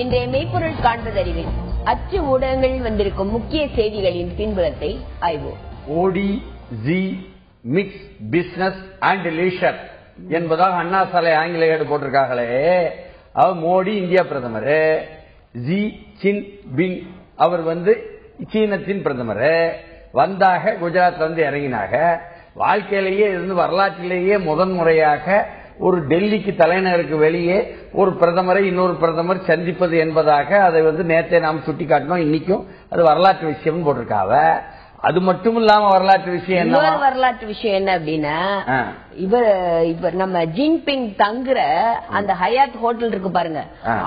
இன்றைய மெய்ப்பொருள் காண்பதறிவில் அச்சு ஊடகங்களில் வந்திருக்கும் முக்கிய செய்திகளின் பின்புலத்தை ஆய்வோம். ஓடி G mix business and leisure என்பதாக அண்ணா சாலை ஆங்கில ஏடு போட்டிருக்காங்களே. அவர் மோடி இந்தியா பிரதமர், ஜி சின் பிங் அவர் சீனத்தின் பிரதமர் வந்தாக குஜராத்ல இறங்கினாக. வாழ்க்கையிலேயே இருந்து வரலாற்றிலேயே முதன்முறையாக ஒரு டெல்லிக்கு தலைநகருக்கு வெளியே ஒரு பிரதமரை இன்னொரு பிரதமர் சந்திப்பது என்பதாக அதை நேற்றே நாம் சுட்டி காட்டினோம். இன்னைக்கும் அது வரலாற்று விஷயம் போட்டிருக்காவ. அது மட்டும் இல்லாம வரலாற்று விஷயம் என்ன, வரலாற்று விஷயம் என்ன அப்படின்னா, இவர் நம்ம ஜின்பிங் தங்குற அந்த ஹயாத் ஹோட்டல் இருக்கு பாருங்க,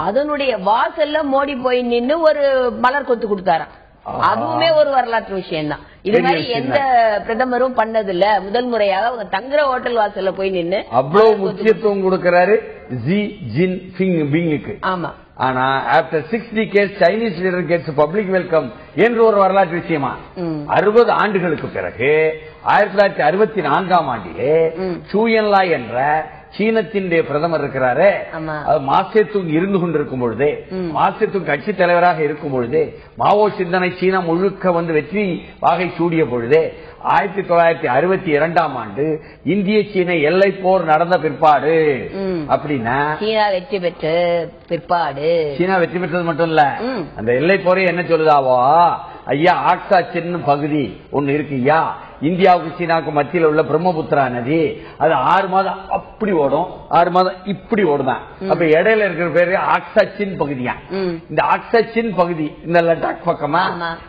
அதனுடைய வாசல்ல மோடி போய் நின்னு ஒரு மலர் கொத்து கொடுத்தாராம். அதுவுமே ஒரு வரலாற்று விஷயம் தான். இது மாதிரி எந்த பிரதமரும் பண்ணது இல்ல. முதல் முறையாக அவங்க தங்குற ஹோட்டல் வாசல்ல போய் நின்னு அவ்வளவு முக்கியத்துவம் கொடுக்கிறாரு ஜி ஜின்பிங்குக்கு. ஆமா. ஆனா after 6 decades Chinese leader gets public welcome என்று ஒரு வரலாற்று விஷயமா 60 ஆண்டுகளுக்கு பிறகு 1964ஆம் ஆண்டிலே சூயன்லா என்ற சீனத்தின் பிரதமர் இருக்கிறாரு. மாசேத்துங் இருந்து கொண்டிருக்கும் பொழுதே, மாசேத்துங் கட்சி தலைவராக இருக்கும் பொழுதே, மாவோ சிந்தனை சீனா முழுக்க வெற்றி வாகை சூடிய பொழுதே 1962ஆம் ஆண்டு இந்திய சீன எல்லை போர் நடந்த பிற்பாடு, அப்படின்னா சீனா வெற்றி பெற்ற பிற்பாடு, சீனா வெற்றி பெற்றது மட்டும் இல்ல, அந்த எல்லை போரே என்ன சொல்லுதாவோ, ஐயா ஆக்சா சின்ன பகுதி ஒன்னு இருக்கு ஐயா, இந்தியாவுக்கு சீனாவுக்கு மத்தியில் உள்ள பிரம்மபுத்திரா நதி, அது 6 மாதம் அப்படி ஓடும், 6 மாதம் இப்படி ஓடுதான். அப்ப இடையில இருக்கிற பேரு ஆக்சாச்சின் பகுதியா. இந்த ஆக்சாச்சின் பகுதி இந்த லடாக் பக்கமா,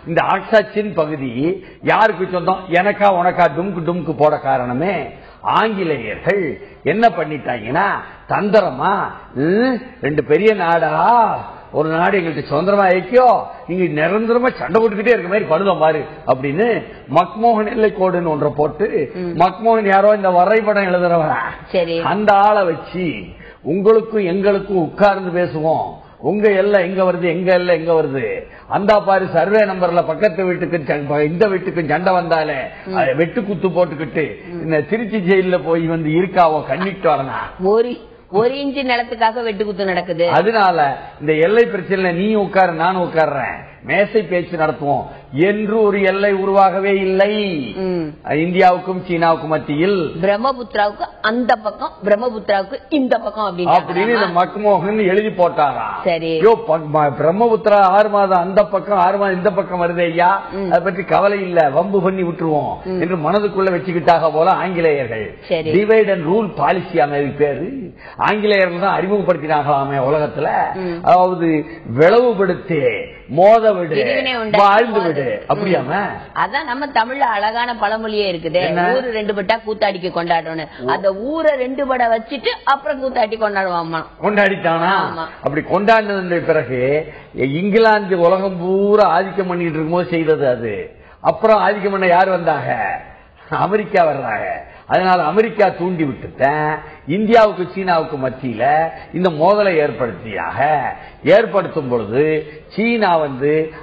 இந்த ஆக்சாச்சின் பகுதி யாருக்கு சொந்தம், எனக்கா உனக்கா டும்கு டும்கு போட காரணமே ஆங்கிலேயர்கள் என்ன பண்ணிட்டாங்கன்னா, தந்திரமா 2 பெரிய நாடா ஒரு நாடு எங்களுக்கு சுதந்திரமா ஐக்கியோ, நீங்க நிரந்தரமா சண்டை போட்டுக்கிட்டே இருக்க மாதிரி படுதம் பாரு அப்படின்னு மக்மோகன் எல்லை கோடுன்னு ஒன்றை போட்டு, மக்மோகன் யாரோ இந்த வரைபடம் எழுதுறவன் அந்த ஆளை வச்சு உங்களுக்கும் எங்களுக்கும் உட்கார்ந்து பேசுவோம், உங்க எல்லை எங்க வருது, எங்க எல்லை எங்க வருது, அந்த பாரு சர்வே நம்பர்ல பக்கத்து வீட்டுக்கு இந்த வீட்டுக்கு சண்டை வந்தாலே வெட்டு குத்து போட்டுக்கிட்டு இந்த திருச்சி ஜெயில போய் இருக்காவோ கண்ணிட்டு வரணும். 1 இன்ச்சு நிலத்துக்காக வெட்டு குத்து நடக்குது. அதனால இந்த எல்லை பிரச்சனை நீ உட்காரு நானும் உட்கார்றேன், மேசை பேச்சு நடத்துவோம் என்று ஒரு எல்லை உருவாகவே இல்லை. இந்தியாவுக்கும் சீனாவுக்கும் மத்தியில் பிரம்மபுத்திராவுக்கு அந்த பக்கம், பிரம்மபுத்திராவுக்கு இந்த பக்கம் அப்படின்னு மக்மோகன் எழுதி போட்டாரா. சரி, பிரம்மபுத்திரா 6 மாதம் அந்த பக்கம் 6 மாதம் இந்த பக்கம் வருது ஐயா, அதை பற்றி கவலை இல்ல, வம்பு பண்ணி விட்டுருவோம் என்று மனதுக்குள்ள வச்சுக்கிட்டாக போல ஆங்கிலேயர்கள். டிவைட் அண்ட் ரூல் பாலிசி அமைதி பேரு ஆங்கிலேயர்கள் தான் அறிமுகப்படுத்தினாங்களாமே உலகத்துல. அதாவது விளவுபடுத்தி மோத விடு வாழ்ந்து விடு அப்படியாம. அதான் நம்ம தமிழ்ல அழகான பழமொழியே இருக்குது, ஊரு 2 பட்டா கூத்தாடிக்க கொண்டாடணும். அந்த ஊரை 2 பட வச்சுட்டு அப்புறம் கூத்தாட்டி கொண்டாடுவாமா. கொண்டாடிட்டானா? அப்படி கொண்டாடினது பிறகு இங்கிலாந்து உலகம் பூரா ஆதிக்கம் பண்ணிட்டு இருக்கும்போது செய்தது அது. அப்புறம் ஆதிக்கம் பண்ண யார் வந்தாங்க? அமெரிக்கா வர்றாங்க. அதனால அமெரிக்கா தூண்டி விட்டுட்டேன், இந்தியாவுக்கு சீனாவுக்கு மத்தியில இந்த மோதலை ஏற்படுத்தும் பொழுது சீனா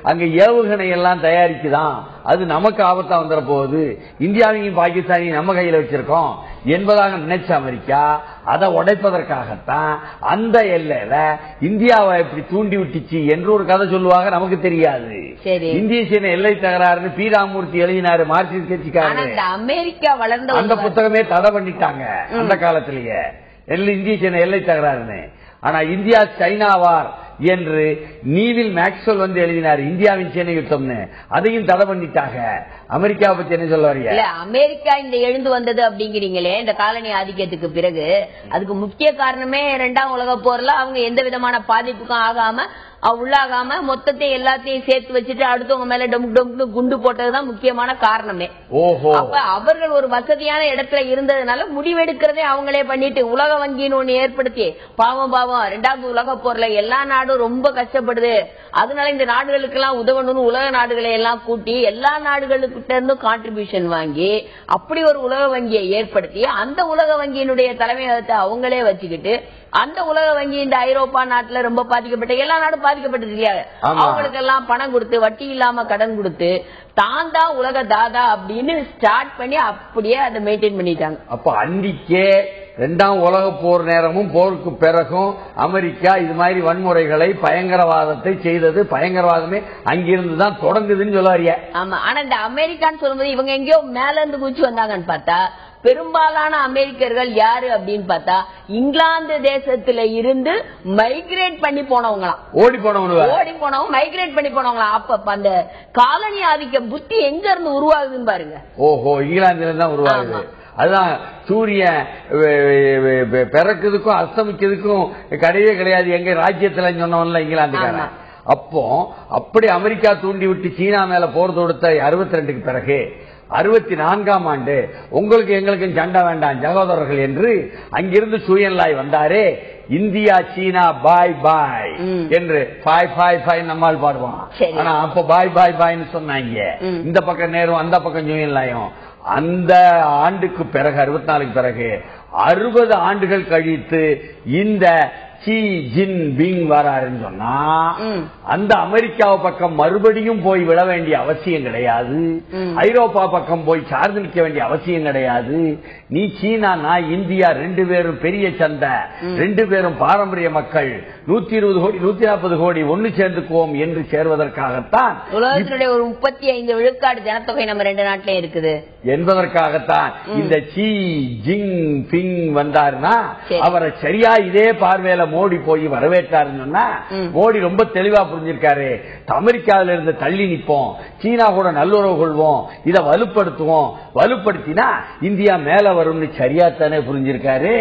அங்க ஏவுகணை எல்லாம் தயாரிக்குதான், அது நமக்கு ஆபத்தா வந்துட போகுது, இந்தியாவையும் பாகிஸ்தானையும் நம்ம கையில வச்சிருக்கோம் என்பதாக நினைச்ச அமெரிக்கா அதை உடைப்பதற்காகத்தான் அந்த எல்லையில இந்தியாவை எப்படி தூண்டி விட்டுச்சு என்று ஒரு கதை சொல்லுவாங்க, நமக்கு தெரியாது. இந்திய சீன எல்லை தகராறுன்னு பி ராமூர்த்தி எழுதினாரு, மார்க்சிஸ்ட் கட்சிக்காரர். அமெரிக்கா வளர்ந்த அந்த புத்தகமே தடை பண்ணிட்டாங்க அந்த காலத்திலேயே, இந்திய சீன எல்லை தகராறுன்னு. ஆனா இந்தியா சைனா வார் என்று நீவில் மேக்ஸ்வெல் எழுதினார், இந்தியாவின் சீன யுத்தம்னு, அதையும் தடை பண்ணிட்டாங்க. அமெரிக்காவை பத்தி என்ன சொல்ல வரீங்க? அமெரிக்கா இந்த எழுந்து வந்தது அப்படிங்கிறீங்களே, இந்த காலனி ஆதிக்கத்துக்கு பிறகு அதுக்கு முக்கிய காரணமே 2ஆம் உலக போர்ல அவங்க எந்த விதமான பாதிப்புக்கும் உள்ளாகாம மொத்தத்தை எல்லாத்தையும் சேர்த்து வச்சுட்டு அடுத்தவங்க மேல டொம்கு குண்டு போட்டதுதான் முக்கியமான காரணமே. அப்ப அவர்கள் ஒரு வசதியான இடத்துல இருந்ததுனால முடிவெடுக்கிறதே அவங்களே பண்ணிட்டு உலக வங்கின்னு ஒண்ணு ஏற்படுத்தி பாவம் 2ஆவது உலக போர்ல எல்லா நாடும் ரொம்ப கஷ்டப்படுது, அதனால இந்த நாடுகளுக்கு எல்லாம் உதவணும்னு உலக நாடுகளை எல்லாம் கூட்டி எல்லா நாடுகளுக்கிட்ட இருந்தும் கான்ட்ரிபியூஷன் வாங்கி அப்படி ஒரு உலக வங்கியை ஏற்படுத்தி அந்த உலக வங்கியினுடைய தலைமையகத்தை அவங்களே வச்சுக்கிட்டு அந்த உலக வங்கி இந்த ஐரோப்பா நாட்டுல ரொம்ப பாதிக்கப்பட்ட எல்லா நாடும் பாதிக்கப்பட்டது இல்லையா, அவங்களுக்கு எல்லாம் பணம் கொடுத்து வட்டி இல்லாம கடன் கொடுத்து தான் தான் உலக தாதா அப்படின்னு ஸ்டார்ட் பண்ணி அப்படியே அதை மெயின்டைன் பண்ணிட்டாங்க. அப்ப அன்றைக்கே 2ஆம் உலக போர் நேரமும் போருக்கு பிறகும் அமெரிக்கா இது மாதிரி வன்முறைகளை பயங்கரவாதத்தை செய்தது. பயங்கரவாதமே அங்கிருந்துதான் தொடங்குதுன்னு சொல்லுவாரியா. ஆமா, ஆனா இந்த அமெரிக்கான்னு சொல்லும்போது இவங்க எங்கேயோ மேல இருந்து குச்சி வந்தாங்கன்னு பார்த்தா பெரும்பாலான அமெரிக்கர்கள் யாரு அப்படின்னு பார்த்தா இங்கிலாந்து தேசத்துல இருந்து மைக்ரேட் பண்ணி போனவங்களாம். ஓடி போனவங்க மைக்ரேட் பண்ணி போனவங்களாம். அப்ப அந்த காலனி ஆதிக்க புத்தி எங்க இருந்து உருவாகுதுன்னு பாருங்க. ஓஹோ, இங்கிலாந்துல தான் உருவாகுது. அதுதான் சூரியன் பிறக்குதுக்கும் அஸ்தமிக்கிறதுக்கும் கிடையவே கிடையாது எங்க ராஜ்யத்துல சொன்னவன்ல இங்கிலாந்துக்காரன். அப்போ அப்படி அமெரிக்கா தூண்டி விட்டு சீனா மேல போர் தொடுத்த 62க்கு பிறகு 64ஆம் ஆண்டு உங்களுக்கு எங்களுக்கு சண்டை வேண்டாம் சகோதரர்கள் என்று அங்கிருந்து சூயன்லாய் வந்தாரே. இந்தியா சீனா பாய் பாய் என்று பாய் பாய் பாய் நம்மால் பாடுவான். ஆனா அப்ப பாய் பாய் பாய்னு சொன்னாங்க. இந்த பக்கம் நேரும் அந்த பக்கம் சூயன்லாயும். அந்த ஆண்டுக்கு பிறகு 64க்கு பிறகு 60 ஆண்டுகள் கழித்து இந்த ஷி ஜின் பிங் வராருன்னு சொன்னா அந்த அமெரிக்காவை பக்கம் மறுபடியும் போய் விட வேண்டிய அவசியம் கிடையாது. ஐரோப்பா பக்கம் போய் சார்ந்து நிற்க வேண்டிய அவசியம் கிடையாது. நீ சீனா நான் இந்தியா 2 பேரும் பெரிய சந்தை, 2 பேரும் பாரம்பரிய மக்கள், 120 கோடி 140 கோடி ஒன்னு சேர்ந்துக்குவோம் என்று சேர்வதற்காகத்தான் உலகத்தினுடைய ஒரு 35 விழுக்காடு ஜனத்தொகை நம்ம 2 நாட்டிலே இருக்குது என்பதற்காகத்தான் இந்த ஷி ஜின் பிங் வந்தாருன்னா அவரை சரியா இதே பார்வையில மோடி போய் வரவேற்றாருன்னு சொன்னா மோடி ரொம்ப தெளிவா புரிஞ்சிருக்காரு. அமெரிக்காவில இருந்து தள்ளி நிற்போம், சீனா கூட நல்லுறவு கொள்வோம், இதை வலுப்படுத்துவோம், வலுப்படுத்தினா இந்தியா மேல வரும்னு சரியாத்தானே புரிஞ்சிருக்காரு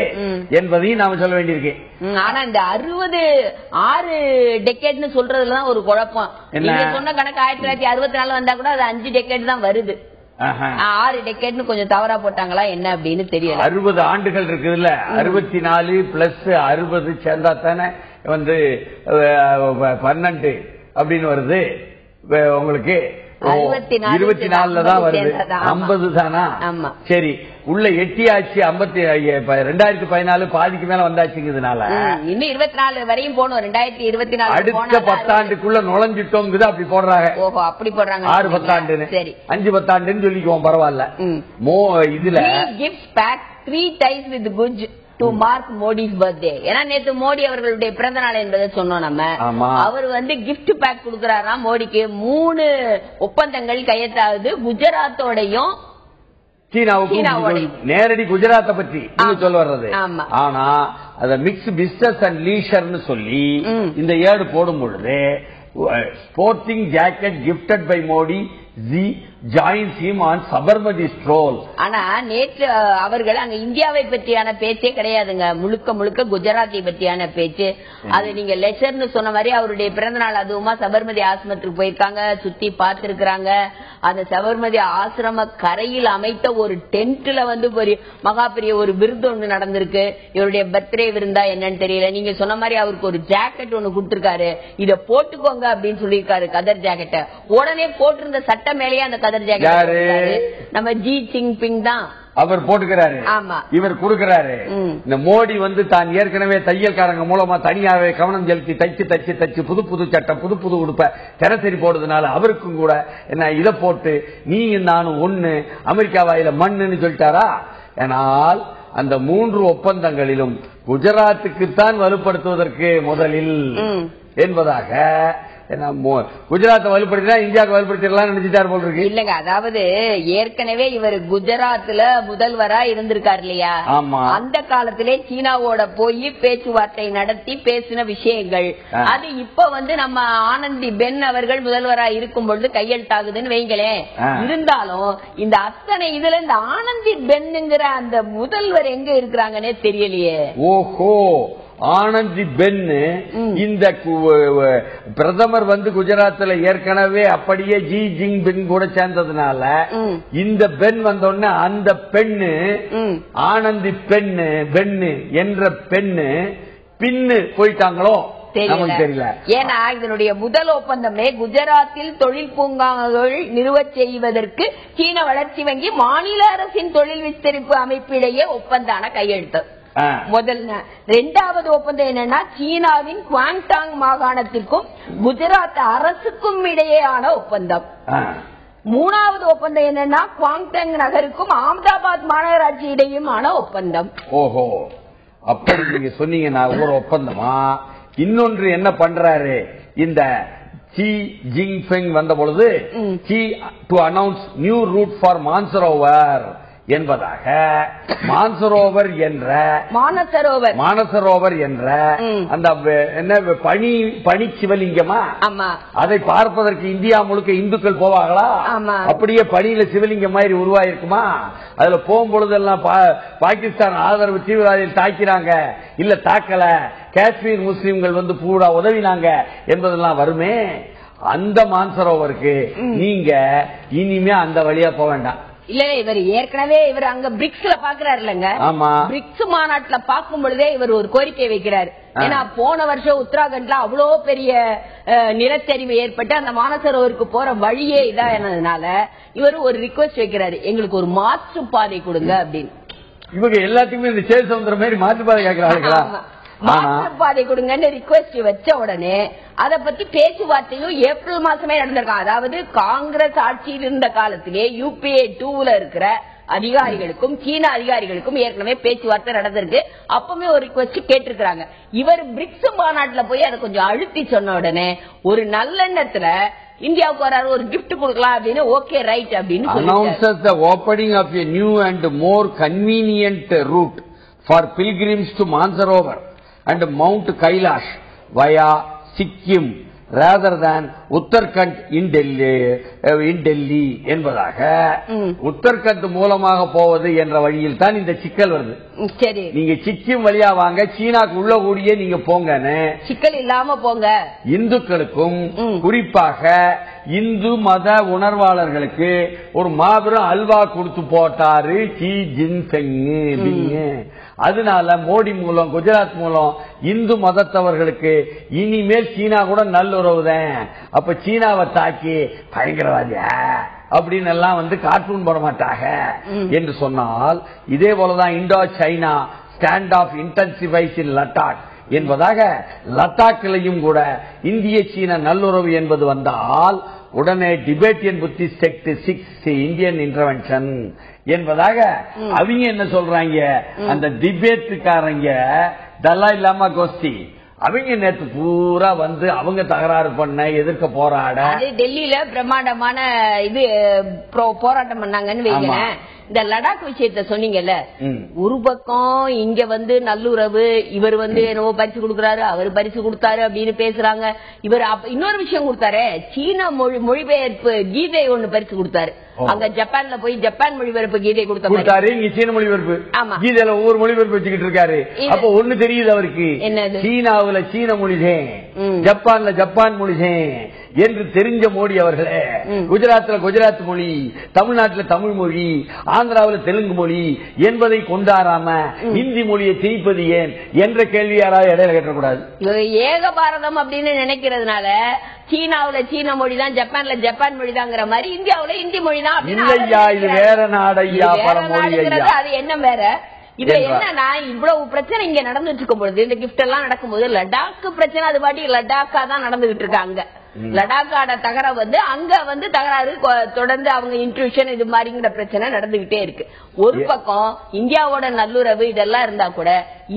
என்பதையும் நாம சொல்ல வேண்டியிருக்கு. ஆனா இந்த 6 டெக்கேட்னு சொல்றதுலதான் ஒரு குழப்பம். நீங்க சொன்ன கணக்கு 1964 வந்தா கூட அது 5 டெக்கேட் தான் வருது. 6 டெக்கேட்னு கொஞ்சம் தவறா போட்டாங்களா என்ன அப்படின்னு தெரியல. 60 ஆண்டுகள் இருக்குதுல்ல, 64 பிளஸ் 60 சேர்ந்தா தானே 12 அப்படின்னு வருது உங்களுக்கு. 24 தான் வருது, 50 தானா? சரி, உள்ள எட்டியாச்சு 2014 பாதிக்கு மேல வந்தாச்சுங்கிறதுனால இன்னும் 24 வரையும் போனோம். 2024 அடுத்த 10 ஆண்டுக்குள்ள நுழைஞ்சிட்டோங்குது. அப்படி போடுறாங்க. ஓஹோ, அப்படி போடுறாங்க. 6 10 சரி 5 10 ஆண்டுன்னு சொல்லிக்குவோம், பரவாயில்ல. இதுல gifts back 3 ties with Guj to mark Modi's birthday. ஏன்னா நேத்து மோடி அவர்களுடைய பிறந்த நாள் என்பதை சொன்னோம் நம்ம. அவர் கிஃப்ட் பேக் கொடுக்கிறாரா மோடிக்கு. 3 ஒப்பந்தங்கள் கையெழுத்தாகுது. குஜராத்தோடையும் சீனாவுக்கும். நேரடி குஜராத்தை பற்றி சொல்ல வர்றது. ஆனா அத மிக்ஸ் பிசினஸ் அண்ட் லீஷர்னு சொல்லி இந்த ஏடு போடும் பொழுது sporting jacket gifted by Modi joins him on Sabarmati stroll. ஆனா நேற்று அவர்கள் அங்க இந்தியாவை பற்றியான பேச்சே கிடையாதுங்க. முழுக்க முழுக்க குஜராத்தை பற்றியான பேச்சு. அது நீங்க லெஷர்னு சொன்ன மாதிரி அவருடைய பிறந்த நாள் அதுவுமா சபர்மதி ஆசிரமத்துக்கு போயிருக்காங்க, சுத்தி பார்த்திருக்கிறாங்க. அந்த சபர்மதி ஆசிரம கரையில் அமைத்த ஒரு டென்ட்ல மகாபெரிய ஒரு விருந்து ஒண்ணு நடந்திருக்கு. இவருடைய பர்த்டே விருந்தா என்னன்னு தெரியல. நீங்க சொன்ன மாதிரி அவருக்கு ஒரு ஜாக்கெட் ஒண்ணு கொடுத்திருக்காரு, இத போட்டுக்கோங்க அப்படின்னு சொல்லியிருக்காரு, கதர் ஜாக்கெட்ட. உடனே போட்டிருந்த சட்ட மேலேயே அந்த கதர் ஜாக்கெட் நம்ம ஜி ஜின்பிங் தான் அவர் போட்டுக்கிறாரு. இவர் கொடுக்கிறாரு. இந்த மோடி தான் ஏற்கனவே தையல்காரங்க மூலமா தனியாவே கவனம் செலுத்தி தச்சு புது புது சட்டம் புது புது உடுப்ப தினசரி போடுறதுனால அவருக்கும் கூட என்ன இதை போட்டு நீங்க நானும் ஒண்ணு அமெரிக்கா வாயில மண்ணுன்னு சொல்லிட்டாரா. ஆனால் அந்த 3 ஒப்பந்தங்களிலும் குஜராத்துக்குத்தான் வலுப்படுத்துவதற்கு முதலில் என்பதாக குஜராத்தை வலுப்படுத்தினா இந்தியாவுக்கு வலுப்படுத்திடலாம் நினைச்சிட்டாரு போல் இருக்கு. இல்லங்க, அதாவது ஏற்கனவே இவர் குஜராத்ல முதல்வரா இருந்திருக்காரு இல்லையா. அந்த காலத்திலே சீனாவோட போய் பேச்சுவார்த்தை நடத்தி பேசின விஷயங்கள் அது இப்ப நம்ம ஆனந்தி பென் அவர்கள் முதல்வரா இருக்கும் பொழுது கையெழுத்தாகுதுன்னு வைங்களேன். இருந்தாலும் இந்த அத்தனை இதுல இந்த ஆனந்தி பென்னுங்கிற அந்த முதல்வர் எங்க இருக்கிறாங்கன்னே தெரியலையே. ஓஹோ, ஆனந்தி பென் இந்த பிரதமர் குஜராத்ல ஏற்கனவே அப்படியே ஜி ஜின்பிங் கூட சேர்ந்ததுனால இந்த பெண் வந்தோடனே அந்த பெண்ணு ஆனந்தி பெண்ணு என்ற பெண்ணு பின்னு போயிட்டாங்களோ தெரியல. ஏன்னா இதனுடைய முதல் ஒப்பந்தமே குஜராத்தில் தொழில் பூங்காங்கள் நிறுவ செய்வதற்கு சீன வளர்ச்சி வங்கி மாநில அரசின் தொழில் விஸ்தரிப்பு அமைப்பிடையே ஒப்பந்தான கையெழுத்து முதல். 2வது ஒப்பந்தம் என்னன்னா சீனாவின் குவாங்டாங் மாகாணத்திற்கும் குஜராத் அரசுக்கும் இடையேயான ஒப்பந்தம். மூணாவது ஒப்பந்தம் என்னன்னா குவாங்டங் நகருக்கும் அகமதாபாத் மாநகராட்சி இடையுமான ஒப்பந்தம். ஓஹோ, அப்படி நீங்க சொன்னீங்கன்னா ஒரு ஒப்பந்தமா? இன்னொன்று என்ன பண்றாரு இந்த ஷி ஜின்பிங் வந்த பொழுது, to announce new route for Mansarovar என்பதாக மான்சரோவர் என்ற மானசரோவர் என்ற அந்த என்ன பனி சிவலிங்கமா, அதை பார்ப்பதற்கு இந்தியா முழுக்க இந்துக்கள் போவாங்களா? அப்படியே பனியில சிவலிங்கம் மாதிரி உருவாயிருக்குமா? அதுல போகும்பொழுதெல்லாம் பாகிஸ்தான் ஆதரவு தீவிரவாதிகள் தாக்கிறாங்க, இல்ல தாக்கல, காஷ்மீர் முஸ்லிம்கள் வந்து பூரா உதவினாங்க என்பதெல்லாம் வருமே. அந்த மான்சரோவருக்கு நீங்க இனிமே அந்த வழியா போக வேண்டாம். இல்ல, இவர் ஏற்கனவே இவர் அங்க பிரிக்ஸ்ல பாக்குறாரு இல்லங்க. பிரிக்ஸ் மாநாட்டுல பாக்கும் பொழுதே இவர் ஒரு கோரிக்கை வைக்கிறாரு. ஏன்னா போன வருஷம் உத்தராகண்ட்ல அவ்வளோ பெரிய நிலச்சரிவு ஏற்பட்டு அந்த மானசரோவருக்கு போற வழியே இதானதுனால இவர் ஒரு ரிக்வெஸ்ட் வைக்கிறாரு, எங்களுக்கு ஒரு மாற்று பாதை கொடுங்க அப்படின்னு. இவங்க எல்லாத்துக்குமே இந்த சேல் சமுத்திரம் மாதிரி மாற்று பாதை கேட்கிறாங்களா? மாற்றுப்பாதை கொடுங்கன்னு ரிக்வெஸ்ட் வச்ச உடனே அதை பத்தி பேச்சுவார்த்தையும் ஏப்ரல் மாசமே நடந்திருக்காங்க. அதாவது காங்கிரஸ் ஆட்சியில் இருந்த காலத்திலே UPA 2ல இருக்கிற அதிகாரிகளுக்கும் சீன அதிகாரிகளுக்கும் ஏற்கனவே பேச்சுவார்த்தை நடந்திருக்கு. அப்பவுமே ஒரு ரிக்வெஸ்ட் கேட்டிருக்காங்க. இவர் பிரிக்ஸ் மாநாட்டுல போய் அதை கொஞ்சம் அழுத்தி சொன்ன உடனே ஒரு நல்லெண்ணத்துல இந்தியாவுக்கு வராது, ஒரு கிஃப்ட் கொடுக்கலாம் அப்படின்னு, ஓகே ரைட் அப்படின்னு announces the opening of a new and more convenient route for pilgrims to Mansarovar and Mount Kailash via Sikkim rather than Uttarakhand இன் டெல்லி என்பதாக. உத்தரகண்ட் மூலமாக போவது என்ற வழியில் தான் இந்த சிக்கல் வருது. சரி, நீங்க சிக்கிம் வழியா வாங்க, சீனாக்கு உள்ள கூடிய நீங்க போங்கன்னு சிக்கல் இல்லாம போங்க. இந்துக்களுக்கும் குறிப்பாக இந்து மத உணர்வாளர்களுக்கு ஒரு மாபெரும் அல்வா கொடுத்து போட்டாரு ஷி ஜின்பிங். அதனால மோடி மூலம், குஜராத் மூலம் இந்து மதத்தவர்களுக்கு இனிமேல் சீனா கூட நல்லுறவு தான். அப்ப சீனாவை தாக்கி பயங்கரவாதியா அப்படின்னு எல்லாம் வந்து கார்ட்டூன் போட மாட்டாங்க என்று சொன்னால், இதே போலதான் Indo China stand off intensifies in Ladakh என்பதாக லடாக்கிலையும் கூட இந்திய சீன நல்லுறவு என்பது வந்தால் உடனே Tibetan Buddhist sect 6 Indian intervention என்பதாக அவங்க என்ன சொல்றாங்க, அந்த டிபேட்டுக்காரங்க தலாய் லாமா கோஷ்டி அவங்க நேற்று பூரா வந்து அவங்க தகராறு பண்ண, எதிர்க்க போராட டெல்லியில பிரம்மாண்டமான இது போராட்டம் பண்ணாங்கன்னு வைக்கிறேன். இந்த லடாக் விஷயத்த சொன்னீங்கல்ல, ஒரு பக்கம் இங்க வந்து நல்லுறவு, இவர் வந்து என்னவோ பரிசு கொடுக்கறாரு, அவர் பரிசு கொடுத்தாரு அப்படின்னு பேசுறாங்க. இவர் இன்னொரு விஷயம் கொடுத்தாரு, சீன மொழிபெயர்ப்பு கீதை ஒண்ணு பரிசு கொடுத்தாரு. அங்க ஜப்பான்ல போய் ஜப்பான் மொழிபெயர்ப்பு கீதை கொடுத்தாரு. இங்க சீன மொழிபெயர்ப்பு, கீதையில ஒவ்வொரு மொழிபெயர்ப்பு வச்சுக்கிட்டு இருக்காரு. அப்ப ஒண்ணு தெரியுது அவருக்கு, என்னது, சீனாவுல சீன மொழிதேன், ஜப்பான்ல ஜப்பான் மொழிதேன் என்று தெரிஞ்ச மோடி அவர்களே, குஜராத்ல குஜராத் மொழி, தமிழ்நாட்டுல தமிழ் மொழி, ஆந்திராவில் தெலுங்கு மொழி என்பதை கொண்டாடாம ஹிந்தி மொழியை திணிப்பது ஏன் என்ற கேள்வி யாராவது இடையில கேட்டக்கூடாது. ஏக பாரதம் அப்படின்னு நினைக்கிறதுனால சீனாவுல சீன மொழி தான், ஜப்பான்ல ஜப்பான் மொழி தாங்கிற மாதிரி இந்தியாவுல இந்தி மொழி தான். இல்லையா, இது வேற நாடையா, பல மொழி. அது என்ன வேற? இதுல என்னன்னா இவ்வளவு பிரச்சனை இங்க நடந்துட்டு இருக்கும் பொழுது, இந்த கிஃப்ட் எல்லாம் நடக்கும்போது லடாக் பிரச்சனை அது பாட்டி லடாக்கா தான் நடந்துகிட்டு இருக்காங்க. லடாக்கான தகராறு வந்து அங்க வந்து தகராறு தொடர்ந்து அவங்க இன்ட்ரூஷன் இது மாதிரிங்கிற பிரச்சனை நடந்துகிட்டே இருக்கு. ஒரு பக்கம் இந்தியாவோட நல்லுறவு இதெல்லாம் இருந்தா கூட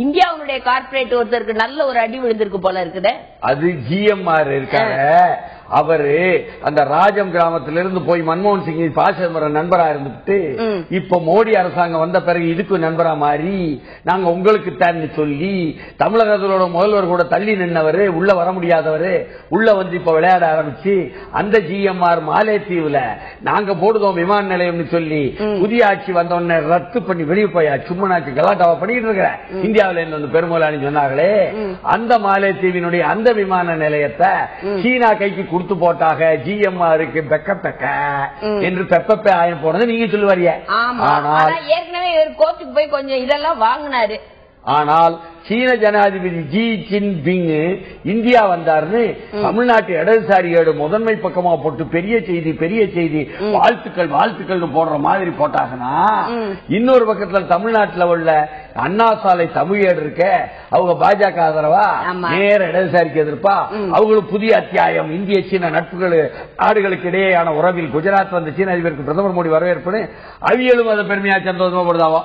இந்தியாவுடைய கார்பரேட் ஒருத்தருக்கு நல்ல ஒரு அடி விழுந்திருக்கு போல இருக்குது. அது ஜிஎம்ஆர் இருக்காங்க, அவரு அந்த ராஜம் கிராமத்திலிருந்து போய் மன்மோகன் சிங் பாசமர நண்பரா இருந்துட்டு இப்ப மோடி அரசாங்கம் வந்த பிறகு இதுக்கு நண்பரா மாறி நாங்க உங்களுக்கு தான் சொல்லி தமிழகத்தோட முதல்வர் கூட தள்ளி நின்னவரு, உள்ள வர முடியாதவரு உள்ள வந்து இப்ப விளையாட ஆரம்பிச்சு அந்த ஜிஎம்ஆர் மாலேத்தீவுல நாங்க போடுதோம் விமான நிலையம்னு சொல்லி புதிய ஆட்சி வந்தோடனே ரத்து பண்ணி வெளியே போயா சும்மனாக்கு கலாட்டாவை பண்ணிட்டு இருக்கிற இந்தியாவில இருந்து பெருமளான்னு சொன்னாங்களே, அந்த மாலேத்தீவினுடைய அந்த விமான நிலையத்தை சீனா கைக்கு கொடுத்து போட்டாக. ஜிஎம்ஆருக்கு பெக்க என்று பெப்ப ஆயம் போனது நீங்க சொல்லுவாரியா? ஆனால் ஏற்கனவே கோர்ட்டுக்கு போய் கொஞ்சம் இதெல்லாம் வாங்கினாரு. ஆனால் சீன ஜனாதிபதி ஜி ஜின்பிங் இந்தியா வந்தாருன்னு தமிழ்நாட்டு இடதுசாரி ஏடு முதன்மை பக்கமா போட்டு பெரிய செய்தி வாழ்த்துக்கள் வாழ்த்துக்கள் போடுற மாதிரி போட்டாங்கன்னா, இன்னொரு பக்கத்துல தமிழ்நாட்டில் உள்ள அண்ணா சாலை தமிழ் ஏடு இருக்க அவங்க பாஜக ஆதரவா நேர இடதுசாரிக்கு எதிர்ப்பா அவங்களுக்கு புதிய அத்தியாயம் இந்திய சீன நட்புகள் நாடுகளுக்கு இடையேயான உறவில் குஜராத் வந்த சீன அதிபருக்கு பிரதமர் மோடி வரவேற்பு அவியலும் அதை பெருமையா சந்தோஷமா போடுதாவோ.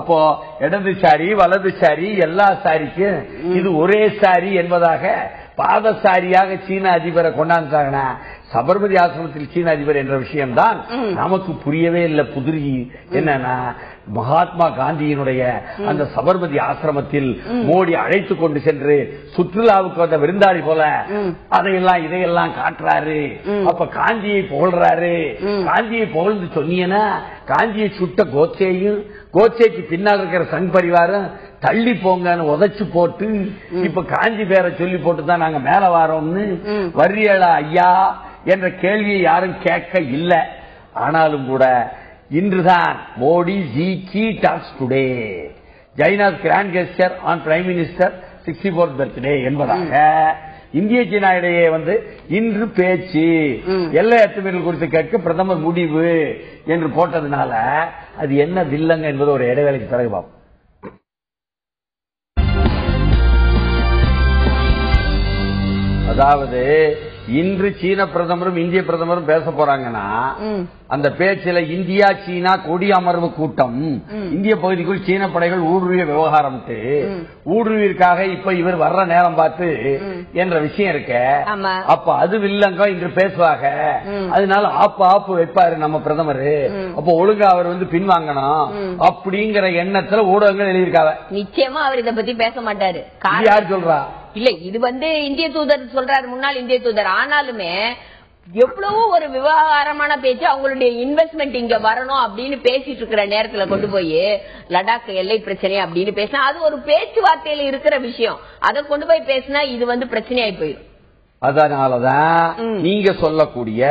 அப்போ இடதுசாரி வலதுசாரி எல்லா சாரிக்கும் இது ஒரே சாரி என்பதாக பாதசாரியாக சீன அதிபரை கொண்டாந்துட்டாங்கன்னா, சபர்மதி ஆசிரமத்தில் சீன அதிபர் என்ற விஷயம் தான் நமக்கு புரியவே இல்லை. புதிரி என்னன்னா, மகாத்மா காந்தியினுடைய அந்த சபர்மதி ஆசிரமத்தில் மோடி அழைத்து கொண்டு சென்று சுற்றுலாவுக்கு வந்த விருந்தாளி போல இதையெல்லாம் காட்டுறாரு. அப்ப காந்தியை புகழ்றாரு. காந்தியை புகழ்ந்து சொன்னீங்கன்னா காந்தியை சுட்ட கோச்சேக்கு பின்னால் இருக்கிற சங் பரிவாரம் தள்ளி போங்கன்னு உதைச்சு போட்டு இப்ப காஞ்சி பேரை சொல்லி போட்டுதான் நாங்க மேல வாரோம்னு வர்றியலா ஐயா என்ற கேள்வியை யாரும் கேட்க இல்லை. ஆனாலும் கூட இன்றுதான் மோடி ஜி கி talks today China's grand gesture on prime minister 64th birthday என்பதாக இந்திய சீனா இடையே இன்று பேச்சு எல்லை அத்துமீறல் குறித்து கேட்க பிரதமர் முடிவு என்று போட்டதுனால அது என்ன வில்லங்க என்பது ஒரு இடைவேளைக்கு பிறகு பார்ப்போம். அதாவது இன்று சீன பிரதமரும் இந்திய பிரதமரும் பேச போறாங்கன்னா, அந்த பேச்சில இந்தியா சீனா கொடி அமர்வு கூட்டம், இந்திய பகுதிக்குள் சீன படைகள் ஊடுருவிய விவகாரம், ஊடுருவிற்காக இப்ப இவர் வர்ற நேரம் பார்த்து என்ற விஷயம் இருக்க, அப்ப அது வில்லங்க இன்று பேசுவாங்க. அதனால ஆப்பு வைப்பாரு நம்ம பிரதமர். அப்ப ஒழுங்கா அவர் பின்வாங்கணும் அப்படிங்கிற எண்ணத்துல ஊடகங்கள் எழுதியிருக்காங்க. நிச்சயமா அவர் இதை பத்தி பேச மாட்டாரு. யார் சொல்றா? இல்ல, இது இந்திய தூதர் சொல்றாரு, முன்னாள் இந்திய தூதர். ஆனாலுமே எவ்வளவு ஒரு விவகாரமான பேச்சு, அவங்களுடைய இன்வெஸ்ட்மெண்ட் இங்க வரணும் அப்படின்னு பேசிட்டு இருக்கிற நேரத்துல கொண்டு போய் லடாக் எல்லை பிரச்சனை அப்படின்னு பேசினா அது ஒரு பேச்சுவார்த்தையில இருக்கிற விஷயம். அதை கொண்டு போய் பேசினா இது பிரச்சனையாயி போயிடும். அதனாலதான் நீங்க சொல்லக்கூடிய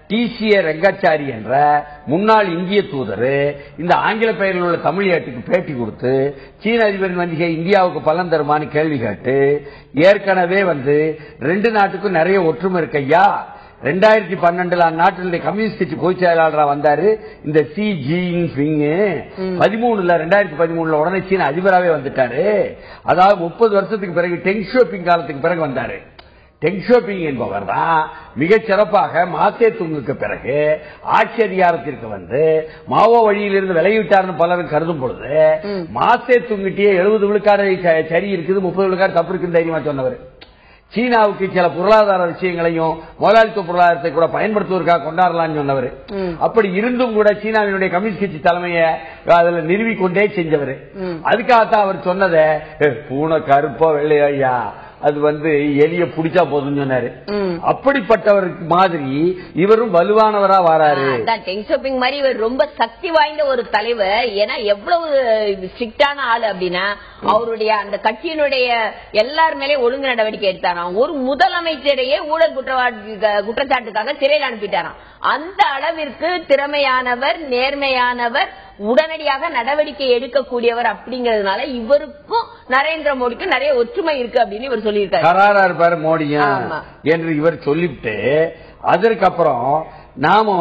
டிசிஏ ரெங்காச்சாரி என்ற முன்னாள் இந்திய தூதர் இந்த ஆங்கில பெயரில் உள்ள தமிழ் ஏட்டுக்கு பேட்டி கொடுத்து சீன அதிபரின் வந்திகை இந்தியாவுக்கு பலன் தருமானு கேள்வி கேட்டு, ஏற்கனவே ரெண்டு நாட்டுக்கும் நிறைய ஒற்றுமை இருக்கையா, 2012 அந்நாட்டினுடைய கம்யூனிஸ்ட் கட்சி பொதுச் செயலாளராக வந்தாரு இந்த சி ஜின்பிங். 2013 உடனே சீன அதிபராகவே வந்துட்டாரு. அதாவது 30 வருஷத்துக்கு பிறகு டெங் ஷியோபிங் காலத்துக்கு பிறகு வந்தாரு. டெங் ஷியோபிங் என்பவர் தான் மிகச் சிறப்பாக மாசே துங்குக்கு பிறகு ஆட்சி அதிகாரத்திற்கு மாவோ வழியிலிருந்து விலகிவிட்டார்னு பலரும் கருதும் பொழுது, மாசே துங்கிட்டே 70 விழுக்காடு சரி இருக்குது, 30 விழுக்காடு தப்பு இருக்குன்னு தைரியமா சொன்னவர். சீனாவுக்கு சில பொருளாதார விஷயங்களையும் முதலாளித்துவ பொருளாதாரத்தை கூட பயன்படுத்துவதற்காக கொண்டாடலாம்னு சொன்னவர். அப்படி இருந்தும் கூட சீனாவினுடைய கம்யூனிஸ்ட் கட்சி தலைமையை அதுல நிறுவிக்கொண்டே செஞ்சவர். அதுக்காகத்தான் அவர் சொன்னதை பூனை கருப்பா வெள்ளையா அது எலிய புடிச்சா போதுன்னு சொன்னாரு. அப்படிப்பட்டவருக்கு மாதிரி இவரும் வலுவானவரா வராரு. டெங் ஷியோபிங் மாதிரி இவர் ரொம்ப சக்தி வாய்ந்த ஒரு தலைவர். ஏன்னா எவ்வளவு ஸ்ட்ரிக்டான ஆளு அப்படின்னா அவருடைய அந்த கட்சியினுடைய எல்லார் மேலேயும் ஒழுங்கு நடவடிக்கை எடுத்தாராம். ஒரு முதலமைச்சரையே ஊழல் குற்றச்சாட்டுக்காக சிறையில் அனுப்பிட்டாராம். அந்த அளவிற்கு திறமையானவர், நேர்மையானவர், உடனடியாக நடவடிக்கை எடுக்கக்கூடியவர். அப்படிங்கறதுனால இவருக்கும் நரேந்திர மோடிக்கும் நிறைய ஒற்றுமை இருக்கு அப்படின்னு இவர் சொல்லியிருக்காரு. கராரா இருப்பாரு மோடியா என்று இவர் சொல்லிவிட்டு, அதற்கப்புறம் நாம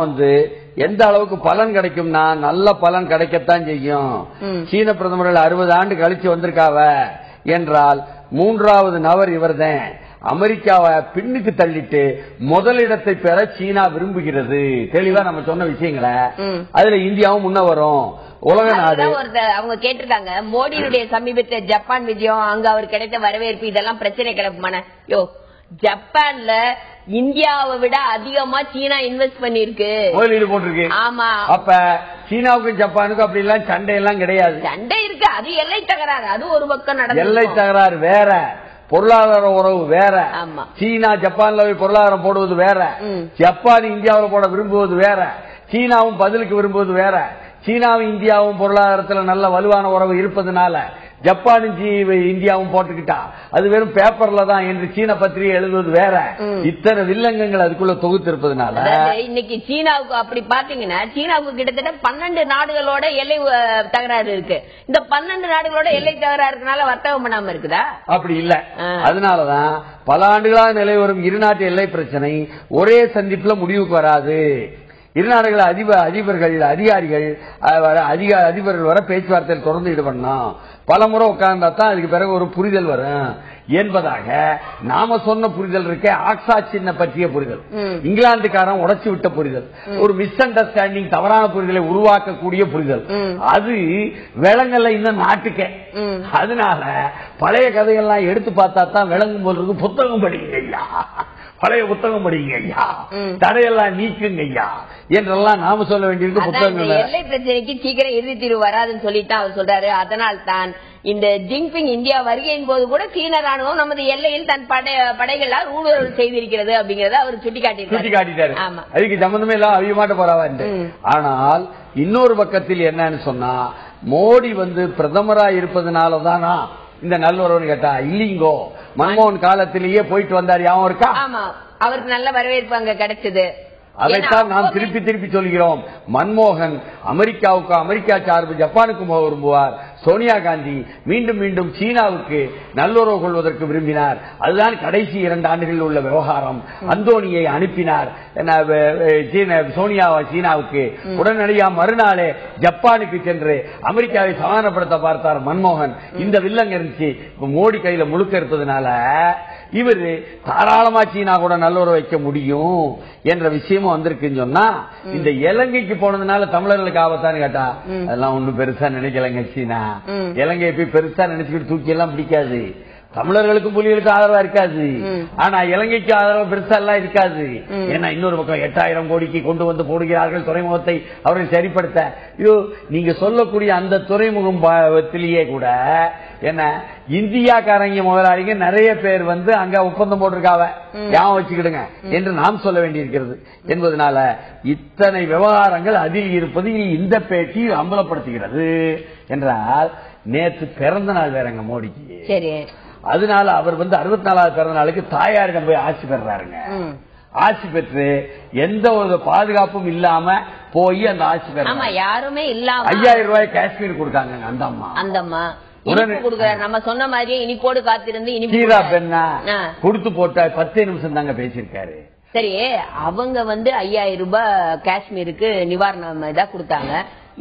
எந்த அளவுக்கு பலன் கிடைக்கும்னா நல்ல பலன் கிடைக்கத்தான் செய்யும். சீன பிரதமர்கள் 60 ஆண்டு கழிச்சு வந்திருக்காவ என்றால் 3வது நபர் இவர்தான். அமெரிக்காவை பின்னுக்கு தள்ளிட்டு முதலிடத்தை பெற சீனா விரும்புகிறது. தெளிவா நம்ம சொன்ன விஷயங்களை அதுல இந்தியாவும் முன்ன வரும். உலக நாடு அவங்க கேட்டிருக்காங்க, மோடியுடைய சமீபத்திய ஜப்பான் விஜயம், அங்க அவர் கிடைத்த வரவேற்பு இதெல்லாம் பிரச்சனை கிளப்புமான. ஜப்பான்ல இந்தியாவை விட அதிகமா சீனா இன்வெஸ்ட் பண்ணிருக்கு, முதலீடு போட்டிருக்கு. ஆமா, அப்ப சீனாவுக்கும் ஜப்பானுக்கும் அப்படி எல்லாம் சண்டை எல்லாம் கிடையாது. சண்டை இருக்கு, அது எல்லை தகராறு. அது ஒரு பக்கம் நடக்கும். எல்லை தகராறு வேற, பொருளாதார உறவு வேற. சீனா ஜப்பான்ல பொருளாதாரம் போடுவது வேற, ஜப்பான் இந்தியாவில் போட விரும்புவது வேற, சீனாவும் பதிலுக்கு விரும்புவது வேற. சீனாவும் இந்தியாவும் பொருளாதாரத்தில் நல்ல வலுவான உறவு இருப்பதனால ஜப்பானும் இந்தியாவும் போட்டுக்கிட்டா அது வெறும் பேப்பர்ல தான் என்று சீன பத்திரிகை எழுதுவது வேற. இத்தனை வில்லங்கங்கள் அதுக்குள்ள தொகுத்து இருப்பதனால இன்னைக்கு சீனாவுக்கு அப்படி பாத்தீங்கன்னா சீனாவுக்கு கிட்டத்தட்ட 12 நாடுகளோட எல்லை தகராறு இருக்கு. இந்த 12 நாடுகளோட எல்லை தகராறு இருக்கனால வர்த்தகம் பண்ணாம இருக்குதா? அப்படி இல்ல. அதனாலதான் பல ஆண்டுகளாக நிலை வரும் இருநாட்டு எல்லை பிரச்சனை ஒரே சந்திப்புல முடிவுக்கு வராது. இருநாடுகள் அதிபர்கள் அதிகாரிகள் அதிபர்கள் வர பேச்சுவார்த்தையில் தொடர்ந்து ஈடுபடணும். பல முறை உட்கார்ந்தா தான் அதுக்கு பிறகு ஒரு புரிதல் வரும் என்பதாக நாம சொன்ன புரிதல் இருக்க ஆக்சா சின்ன பற்றிய புரிதல், இங்கிலாந்துக்காரன் உடைச்சு விட்ட புரிதல், ஒரு மிஸ் அண்டர்ஸ்டாண்டிங் தவறான புரிதலை உருவாக்கக்கூடிய புரிதல், அது விளங்கல இந்த நாட்டுக்கே. அதனால பழைய கதைகள்லாம் எடுத்து பார்த்தா தான் விளங்கும் போது இருக்கு. புத்தகம் படிங்க ஐயா, பழைய புத்தகம் படிங்க ஐயா, தடையெல்லாம் நீக்குங்க ஐயா என்றெல்லாம் நாம சொல்ல வேண்டியிருக்கு. புத்தகங்கள் எல்லை பிரச்சனைக்கு சீக்கிரம் இறுதி தீர்வு வராதுன்னு சொல்லித்தான் அவர் சொல்றாரு. அதனால் தான் இந்த ஜின்பிங் இந்தியா வருகையின் போது கூட சீன ராணுவம் நமது எல்லையில் தன் படைகளால் ஊடுருவல் செய்திருக்கிறது அப்படிங்கறத அவர் சுட்டிக்காட்டிட்டாரு. அதுக்கு சம்பந்தமே எல்லாம் அவியமாட்ட போறாவா. ஆனால் இன்னொரு பக்கத்தில் என்னன்னு சொன்னா, மோடி பிரதமரா இருப்பதனாலதானா இந்த நல்லுறவு கேட்டா இல்லீங்கோ. மன்மோகன் காலத்திலேயே போயிட்டு வந்தார், யாவும் இருக்கா? அவருக்கு நல்ல வரவேற்பு அங்க கிடைச்சது. அதைத்தான் நாம் திருப்பி சொல்கிறோம். மன்மோகன் அமெரிக்காவுக்கு அமெரிக்கா சார்பு ஜப்பானுக்கு விரும்புவார். சோனியா காந்தி மீண்டும் சீனாவுக்கு நல்லுறவு கொள்வதற்கு விரும்பினார். அதுதான் கடைசி 2 ஆண்டுகளில் உள்ள விவகாரம். அந்தோனியை அனுப்பினார் சோனியாவை சீனாவுக்கு. உடனடியாக மறுநாளே ஜப்பானுக்கு சென்று அமெரிக்காவை சமாதானப்படுத்த பார்த்தார் மன்மோகன். இந்த வில்லங்க இருந்துச்சு. மோடி கையில முழுக்க இருப்பதனால இவர் தாராளமா சீனா கூட நல்லுறவு வைக்க முடியும் என்ற விஷயமும் வந்திருக்குன்னு சொன்னா, இந்த இலங்கைக்கு போனதுனால தமிழர்களுக்கு ஆபத்தான்னு கேட்டா அதெல்லாம் ஒண்ணும் பெருசா நினைக்கலங்க. சீனா இலங்கையை போய் பெருசா நினைச்சுக்கிட்டு தூக்கி எல்லாம் பிடிக்காது. தமிழர்களுக்கும் புலிகளுக்கும் ஆதரவா இருக்காது. ஆனா இலங்கைக்கு ஆதரவு பெருசா எல்லாம் இருக்காது. ஏன்னா இன்னொரு பக்கம் 8000 கோடிக்கு கொண்டு வந்து போடுகிறார்கள் துறைமுகத்தை அவர்கள் சரிப்படுத்த. நீங்க சொல்லக்கூடிய அந்த துறைமுகத்திலேயே கூட என்ன இந்தியாக்காரங்க முதலாளிங்க நிறைய பேர் அங்க ஒப்பந்தம் போட்டிருக்காவ, ஞாபகம் வச்சுக்கிடுங்க என்று நாம் சொல்ல வேண்டியிருக்கிறது என்பதனால இத்தனை விவகாரங்கள் அதில் இருப்பது இந்த பேட்டி அம்பலப்படுத்துகிறது. என்றால் நேற்று பிறந்த நாள் வேறங்க மோடிக்கு. சரி, அதனால அவர் 64வது பிறந்த நாளுக்கு தாயாரிடம் போய் ஆட்சி பெறாருங்க. ஆட்சி பெற்று எந்த ஒரு பாதுகாப்பும் இல்லாம போய் அந்த ஆட்சி பெற யாருமே இல்லாம 5000 ரூபாய் காஷ்மீர் கொடுத்தாங்க. அந்த அம்மா நம்ம சொன்ன மாதிரியே இனிப்போடு காத்திருந்து கீதா பெண்ணா கொடுத்து போட்ட 10 நிமிஷம் தாங்க பேசியிருக்காரு. சரி, அவங்க 5000 ரூபாய் காஷ்மீருக்கு நிவாரணம் தான் கொடுத்தாங்க.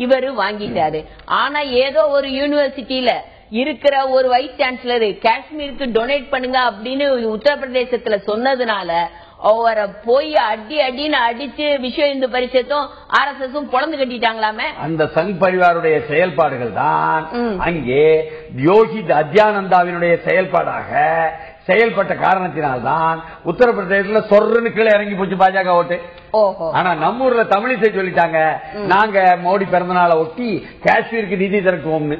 இவரு வாங்கிட்டாரு. ஆனா ஏதோ ஒரு யூனிவர்சிட்டியில இருக்கிற ஒரு வைஸ் சான்சலர் காஷ்மீருக்கு டொனேட் பண்ணுங்க அப்படின்னு உத்தரப்பிரதேசத்துல சொன்னதுனால அவரை போய் அடின்னு அடிச்சு விஸ்வ இந்து பரிஷத்தும் RSSம் பொழந்து கட்டிட்டாங்களாமே. அந்த சங் பரிவாருடைய செயல்பாடுகள் தான் அங்கே யோகி அத்யானந்தாவினுடைய செயல்பாடாக செயல்பட்ட காரணத்தினால்தான் உத்தரப்பிரதேசத்துல சொர்ன்னு கீழே இறங்கி போச்சு பாஜக ஓட்டு. ஆனா நம்ம ஊர்ல தமிழிசை சொல்லிட்டாங்க, நாங்க மோடி பிறந்த நாளை ஒட்டி காஷ்மீருக்கு நிதி திரட்டுவோம்னு.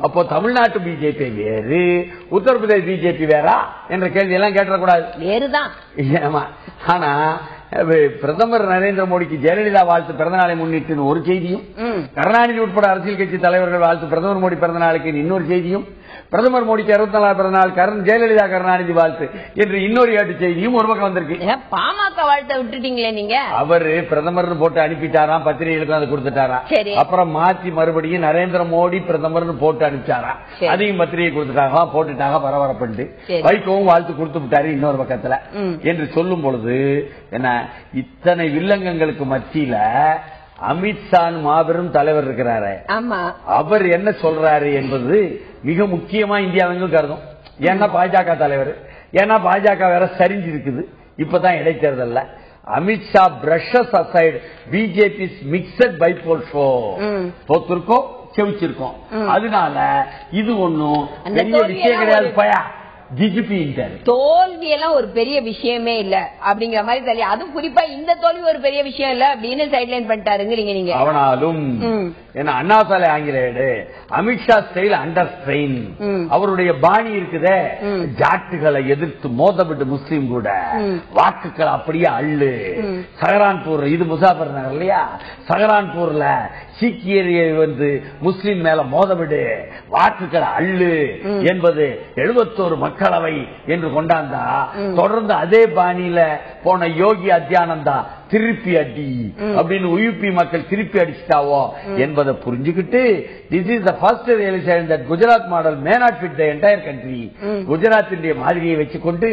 அப்போ தமிழ்நாட்டு பிஜேபி வேறு உத்தரப்பிரதேச பிஜேபி வேறா என்ற கேள்வி எல்லாம் கேட்டக்கூடாது. வேறுதான். ஆனா பிரதமர் நரேந்திர மோடிக்கு ஜெயலலிதா வாழ்த்து பிறந்த நாளை முன்னிட்டு ஒரு செய்தியும், கருணாநிதி உட்பட அரசியல் கட்சி தலைவர்கள் வாழ்த்து பிரதமர் மோடி பிறந்த நாளுக்கு இன்னொரு செய்தியும், பிரதமர் மோடிக்கு 64 பிறந்த நாள் ஜெயலலிதா கருணாநிதி வாழ்த்து என்று இன்னொரு 8 செய்தியும் ஒரு பக்கம் வந்திருக்கு. பாமக வாழ்த்தை விட்டுட்டீங்களே நீங்க. அவரு பிரதமர் போட்டு அனுப்பிட்டாராம், பத்திரிகைகளுக்கு அதை கொடுத்துட்டாரா. அப்புறம் மாற்றி மறுபடியும் நரேந்திர மோடி பிரதமர் போட்டு அனுப்பிச்சாரா, அதையும் பத்திரிகை கொடுத்துட்டாங்க, போட்டுட்டாங்க, பரபரப்பட்டு வைக்கவும் வாழ்த்து கொடுத்து விட்டாரு இன்னொரு பக்கத்துல என்று சொல்லும் பொழுது என்ன இத்தனை வில்லங்கங்களுக்கு மத்தியில அமித்ஷா மாபெரும் தலைவர் இருக்கிறாரு. அவர் என்ன சொல்றாரு என்பது மிக முக்கியமா இந்தியாவுக்கு கருதும். ஏன்னா பாஜக தலைவர், ஏன்னா பாஜக வேற சரிஞ்சு இருக்குது. இப்பதான் இடைத்தேர்தல் Amit Shah precious aside BJP mixed பைபோல் show தோத்திருக்கோம் செவிச்சிருக்கோம். அதனால இது ஒன்னும் பெரிய விஷயம் கிடையாது. பயா ஜிஜிபின்ட்டாரு. தோல்வி எல்லாம் ஒரு பெரிய விஷயமே இல்ல அப்படிங்கிற மாதிரி தெரியல. அதுவும் குறிப்பா இந்த தோல்வி ஒரு பெரிய விஷயம் இல்ல அப்படின்னு சைட்லைன் பண்ணிட்டாருங்கிறீங்க நீங்க. அவனாலும் ஏன்னா Anna Salai ஆங்கிலேயரு, Amit Shah style under strain. அவருடைய பாணி இருக்குதே, ஜாட்டுகளை எதிர்த்து மோதப்பட்டு முஸ்லீம் கூட வாக்குகள் அப்படியே அள்ளு. சஹரான்பூர், இது முசாபர் நகர் இல்லையா, சஹரான்பூர்ல சீக்கியரை வந்து முஸ்லீம் மேல மோதவிடு, வாக்குகளை அள்ளு என்பது 71 மக்களவை என்று கொண்டாந்தா, தொடர்ந்து அதே பாணியில போன யோகி அத்யானந்தா திருப்பி அடி அப்படின்னு யூபி மக்கள் திருப்பி அடிச்சிட்டாவோ என்பதை புரிஞ்சுக்கிட்டு, this is the first realization that Gujarat model may not fit the entire country. குஜராத்தினுடைய மாதிரியை வச்சுக்கொண்டு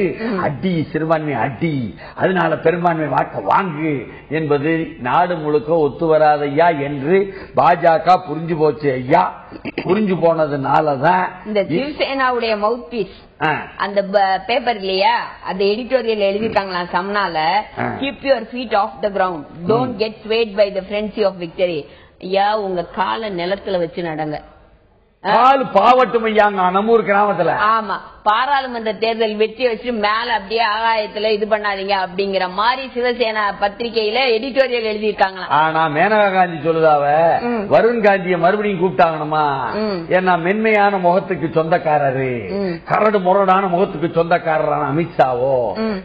அடி, சிறுபான்மை அடி, அதனால பெரும்பான்மை வாக்க வாங்கு என்பது நாடு முழுக்க ஒத்து வராதையா என்று பாஜக புரிஞ்சு போச்சு ஐயா. புரிஞ்சு போனதுனாலதான் இந்த சிவசேனாவுடைய மவுத் பீஸ் அந்த பேப்பர் இல்லையா, அந்த எடிட்டோரியல் எழுதிருக்காங்களா சம்னால, keep your feet off the ground, don't get swayed by the frenzy of victory. ஐயா, உங்க கால நிலத்துல வச்சு நடங்க. கால் பாவட்டும் ஐயாங்க நம்மூர் கிராமத்துல. ஆமா, பாராளுமன்ற தேர்தல் வெற்றி வச்சு மேல அப்படியே ஆகாயத்துல இது பண்ணாதீங்க அப்படிங்கிற மாதிரி சிவசேனா பத்திரிகையில எடிட்டோரியல் எழுதியிருக்காங்களா. ஆனா மேனகா காந்தி சொல்லுதாவ, வருண் காந்திய மறுபடியும் கூப்பிட்டாங்கணுமா, ஏன்னா மென்மையான முகத்துக்கு சொந்தக்காரரு, கரடு முரடான முகத்துக்கு சொந்தக்காரரான அமித்ஷாவோ,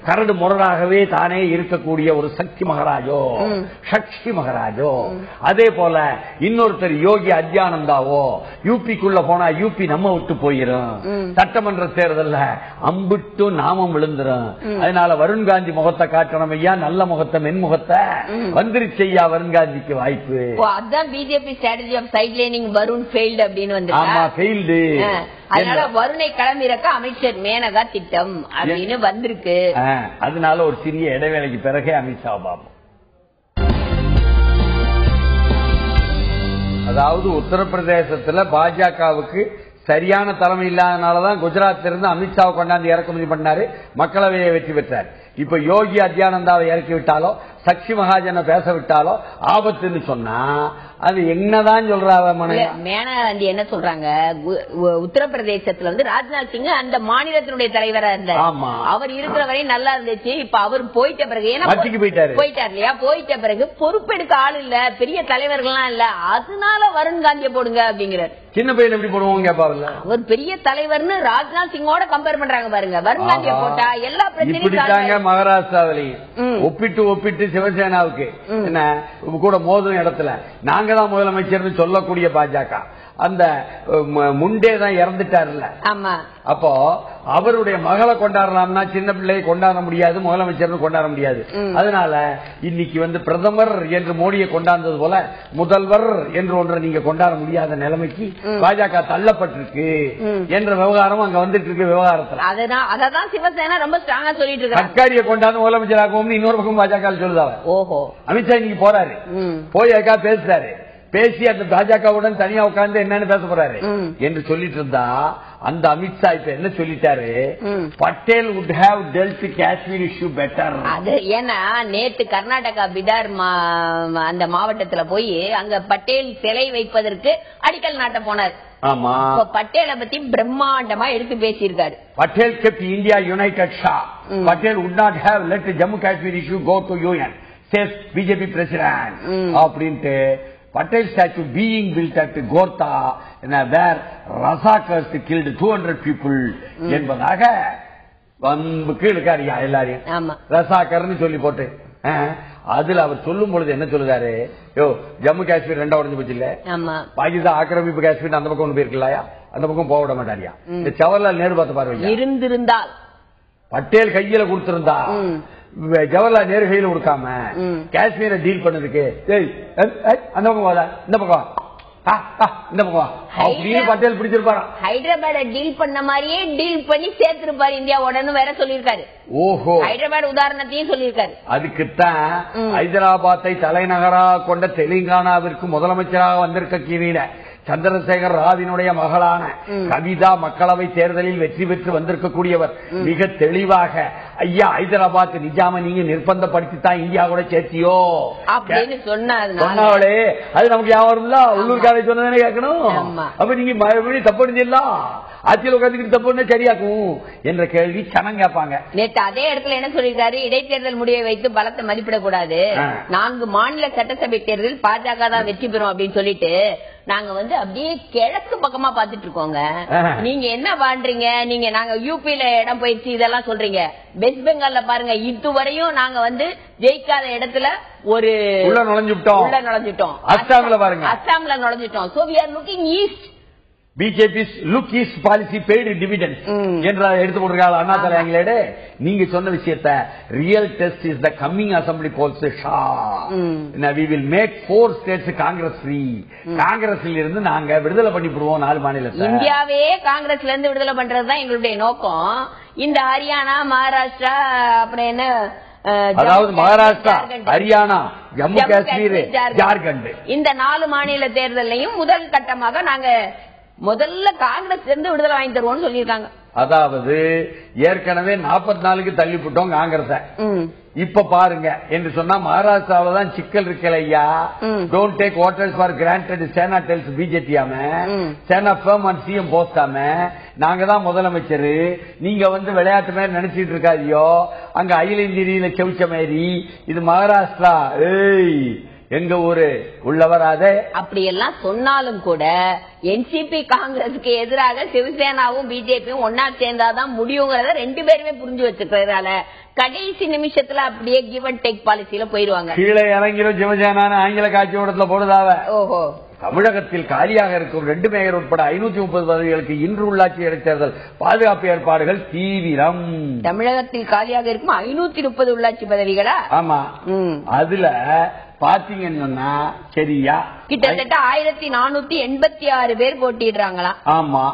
கரடு முரடாகவே தானே இருக்கக்கூடிய ஒரு சக்தி மகாராஜோ, சக்தி மகாராஜோ, அதே போல இன்னொருத்தர் யோகி அத்யானந்தாவோ, யூபிக்குள்ள போனா யூபி நம்ம விட்டு போயிரும், சட்டமன்ற தேர்தல் அம்பிட்டு நாமம் விழுந்துரும். அதனால வருண் காந்தி முகத்தை காட்டணும் ஐயா, நல்ல முகத்தை, மென்முகத்தை வந்துருச்சு ஐயா வருண் காந்திக்கு வாய்ப்பு. அதான் BJP strategy of sidelining Varun failed அப்படின்னு வந்து. ஆமா, ஃபெயில்டு. அதனால வருணை களமிறக்க அமைச்சர் மேனகா திட்டம் அப்படின்னு வந்திருக்கு. அதனால ஒரு சிறிய இடைவேளைக்கு பிறகு அமித்ஷா பாபு, அதாவது உத்தரப்பிரதேசத்துல பாஜகவுக்கு சரியான தலைமை இல்லாதனாலதான் குஜராத்ல இருந்து அமித்ஷாவை கொண்டாந்து இறக்குமதி பண்ணாரு, மக்களவையை வெற்றி பெற்றார். இப்ப யோகி அத்யானந்தாவை இறக்கி விட்டாலோ, சக்தி மகாஜனை பேச விட்டாலோ ஆபத்துன்னு சொன்னா அது என்னதான் சொல்றாங்க. மேனகா காந்தி என்ன சொல்றாங்க, உத்தரப்பிரதேசத்துல வந்து ராஜ்நாத் சிங் அந்த மாநிலத்தினுடைய தலைவரா இருந்தார். அவர் இருக்கிற வரையும் நல்லா இருந்துச்சு. இப்ப அவர் போயிட்ட பிறகு போயிட்டார் இல்லையா, போயிட்ட பிறகு பொறுப்பெடுக்க ஆள் இல்ல, பெரிய தலைவர்கள்லாம் இல்ல, அதனால வருண் காந்திய போடுங்க அப்படிங்கிறார். சின்ன பையன் எப்படி போடுவோம் கேப்பாருல்ல, அவர் பெரிய தலைவர்னு ராஜ்நாத் சிங்கோட கம்பேர் பண்றாங்க பாருங்க. வருண் காந்திய போட்டா எல்லா பிரச்சனையும் மகாராஷ்டிராவிலையும் ஒப்பிட்டு சிவசேனாவுக்கு என்ன கூட மோதும் இடத்துல நாங்க தான் முதலமைச்சர் சொல்லக்கூடிய பாஜக அந்த முண்டே தான் இறந்துட்டாருல்ல. அப்போ அவருடைய மகளை கொண்டாடலாம்னா சின்ன பிள்ளையை கொண்டாட முடியாது, முதலமைச்சர் கொண்டாட முடியாது. அதனால இன்னைக்கு வந்து பிரதமர் என்று மோடியை கொண்டாடுறது போல முதல்வர் என்று ஒன்றை நீங்க கொண்டாட முடியாத நிலைமைக்கு பாஜக தள்ளப்பட்டிருக்கு என்ற விவகாரம் அங்க வந்துட்டு இருக்கு. விவகாரத்துல அதான் சிவசேனா ரொம்ப ஸ்ட்ராங்கா சொல்லிட்டு இருக்கு. கட்காரியை கொண்டாந்து முதலமைச்சராகவும் இன்னொரு பக்கம் பாஜக சொல்லுதாங்க. ஓஹோ, அமித்ஷா இன்னைக்கு போறாரு, போய் அதுக்காக பேசுறாரு, பேசி அந்த பாஜகவுடன் தனியா உட்கார்ந்து என்னன்னு பேச போறாரு என்று சொல்லிட்டு இருந்தா, அந்த அமித்ஷா இப்ப என்ன சொல்லிட்டாரு, Patel would have dealt Kashmir issue better. அது ஏன்னா நேத்து கர்நாடகா பிடார் அந்த மாவட்டத்துல போய் அங்க பட்டேல் சிலை வைப்பதற்கு அடிக்கல் நாட்ட போனார். ஆமா, பட்டேலை பத்தி பிரம்மாண்டமா எடுத்து பேசியிருக்காரு. Patel kept India united shah. Patel would not have let Jammu Kashmir issue go to UN, says BJP president. அப்படின்ட்டு Patel statue being built at Gorta, where Razakars killed 200 people என்பதாக வம்புக்கு இருக்காரியா எல்லாரையும் ரசாக்கர்னு சொல்லி போட்டு. அதுல அவர் சொல்லும் பொழுது என்ன சொல்லுறாரு, யோ ஜம்மு காஷ்மீர் ரெண்டா உடஞ்சு போச்சு இல்ல, பாகிஸ்தான் ஆக்கிரமிப்பு காஷ்மீர் அந்த பக்கம் ஒண்ணு போயிருக்கலையா, அந்த பக்கம் போக விட மாட்டாரியா. இந்த ஜவஹர்லால் நேரு பார்த்து பாருங்க, இருந்திருந்தால் பட்டேல் கையில கொடுத்திருந்தா, ஜவஹர்லால் நேரு கையில கொடுக்காம காஷ்மீரை டீல் பண்ணதுக்கு அந்த பக்கம் வாதா, இந்த பக்கம் இந்த பக்கம் அப்படின்னு பட்டேல் பிடிச்சிருப்பாரு. ஹைதராபாத் டீல் பண்ண மாதிரியே டீல் பண்ணி சேர்த்திருப்பாரு இந்தியாவோடன்னு வேற சொல்லியிருக்காரு. ஓஹோ, ஹைதராபாத் உதாரணத்தையும் சொல்லியிருக்காரு. அதுக்குத்தான் ஹைதராபாத்தை தலைநகராக கொண்ட தெலுங்கானாவிற்கு முதலமைச்சராக வந்திருக்க சந்திரசேகர் ராவினுடைய மகளான கவிதா மக்களவை தேர்தலில் வெற்றி பெற்று வந்திருக்கக்கூடியவர் மிக தெளிவாக ஐயா ஹைதராபாத் நிஜாம நீங்க நிர்பந்தப்படுத்தித்தான் இந்தியா கூட சேர்த்தியோ அப்படின்னு சொன்னாலே அது நமக்கு யாரும் இல்ல, உள்ளூர்காரை சொன்னதானே கேட்கணும். அப்ப நீங்க மறுபடியும் தப்பு அடைஞ்சிடலாம், ஆட்சியில் உட்காந்துக்கிட்டு தப்பு சரியாக்கும் என்ற கேள்வி சனம் கேட்பாங்க. நேற்று அதே இடத்துல என்ன சொல்லிருக்காரு, இடைத்தேர்தல் முடிவை வைத்து பலத்தை மதிப்பிடக்கூடாது, 4 மாநில சட்டசபை தேர்தல் பாஜக தான் வெற்றி பெறும் அப்படின்னு சொல்லிட்டு நாங்க அப்படியே கிழக்கு பக்கமா பாத்துட்டு இருக்கோங்க. நீங்க என்ன பண்றீங்க, நீங்க நாங்க யூபியில இடம் போயிடுச்சு இதெல்லாம் சொல்றீங்க, வெஸ்ட் பெங்கால்ல பாருங்க இதுவரையும் நாங்க ஜெயிக்காத இடத்துல ஒரு உள்ள நுழைஞ்சிட்டோம், அஸ்ஸாம்ல பாருங்க, அஸ்ஸாம்ல நுழைஞ்சிட்டோம். So we are looking east. BJP's look east policy paid dividend என்ற எடுத்து போட்டிருக்காங்க அண்ணா தலைங்களே. நீங்க சொன்ன விஷயத்த real test is the coming assembly polls Shah we will make 4 states Congress free. காங்கிரஸ்ல இருந்து நாங்க விடுதலை பண்ணிடுவோம் 4 மாநிலத்தை. இந்தியாவே காங்கிரஸ்ல இருந்து விடுதலை பண்றதுதான் எங்களுடைய நோக்கம். இந்த ஹரியானா, மகாராஷ்டிரா, அப்புறம் என்ன, அதாவது மகாராஷ்டிரா, ஹரியானா, ஜம்மு காஷ்மீர், ஜார்க்கண்ட், இந்த 4 மாநில தேர்தலையும் முதல் கட்டமாக நாங்க முதல்ல காங்கிரஸ் இருந்து விடுதலை வாங்கி தருவோம்னு சொல்லியிருக்காங்க. அதாவது ஏற்கனவே 44க்கு தள்ளிவிட்டோம் காங்கிரஸ. இப்ப பாருங்க என்று சொன்னா மகாராஷ்டிராவில தான் சிக்கல் இருக்கல ஐயா. Don't take waters for granted Sena tells பிஜேபியாம, சேனா ஃபர்ம் அண்ட் சிஎம் போஸ்டாம, நாங்க தான் முதலமைச்சர், நீங்க விளையாட்டு மாதிரி நினைச்சிட்டு இருக்காதியோ, அங்க அயிலிந்திரியில செவிச்ச மாதிரி இது மகாராஷ்டிரா, ஏய் எங்க ஊரு உள்ளவராத அப்படி எல்லாம் சொன்னாலும் கூட என்சிபி காங்கிரஸுக்கு எதிராக சிவசேனாவும் பிஜேபியும் ஒன்னா சேர்ந்தாதான் முடியுங்கிறத 2 பேருமே புரிஞ்சு வச்சிருக்கிறதால கடைசி நிமிஷத்துல அப்படியே கிவ் அண்ட் டேக் பாலிசியில போயிருவாங்க. கீழே இறங்கிடும் சிவசேனா ஆங்கில காட்சி ஓடத்துல போடுதாவ. ஓஹோ. தமிழகத்தில் காலியாக இருக்கும் 2 மேயர் உட்பட 530 பதவிகளுக்கு இன்று உள்ளாட்சி இடைத்தேர்தல் பாதுகாப்பு ஏற்பாடுகள் தீவிரம். தமிழகத்தில் காலியாக இருக்கும் 530 உள்ளாட்சி பதவிகளா? ஆமா. அதுல பாத்தீங்கன்னா சரியா கிட்டத்தட்ட 1486 பேர் போட்டிடுறாங்களா? ஆமா.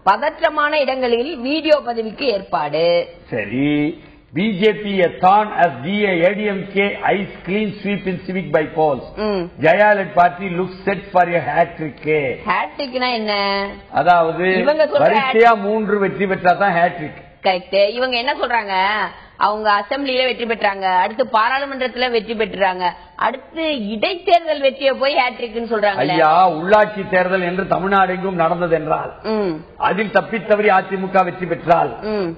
பதற்றமான இடங்களில் வீடியோ பதவிக்கு ஏற்பாடு. சரி. BJP a thorn as DA ADMK eyes clean sweep in civic by polls. Jaya led party looks set for a hat trick. Hat trickனா என்ன? அதாவது வரிசையா 3 வெற்றி பெற்றா தான் hat trick. கரெக்ட். இவங்க என்ன சொல்றாங்க, அவங்க அசம்பிளியில வெற்றி பெற்றாங்க, அடுத்து பாராளுமன்றத்துல வெற்றி பெற்றாங்க, அடுத்து இடைத்தேர்தல் வெற்றியை போய் ஹேட்ரிக்னு சொல்றாங்க. ஐயா உள்ளாட்சி தேர்தல் என்று தமிழ்நாடு எங்கும் நடந்தது என்றால் அதில் தப்பித்தவறி அதிமுக வெற்றி பெற்றால்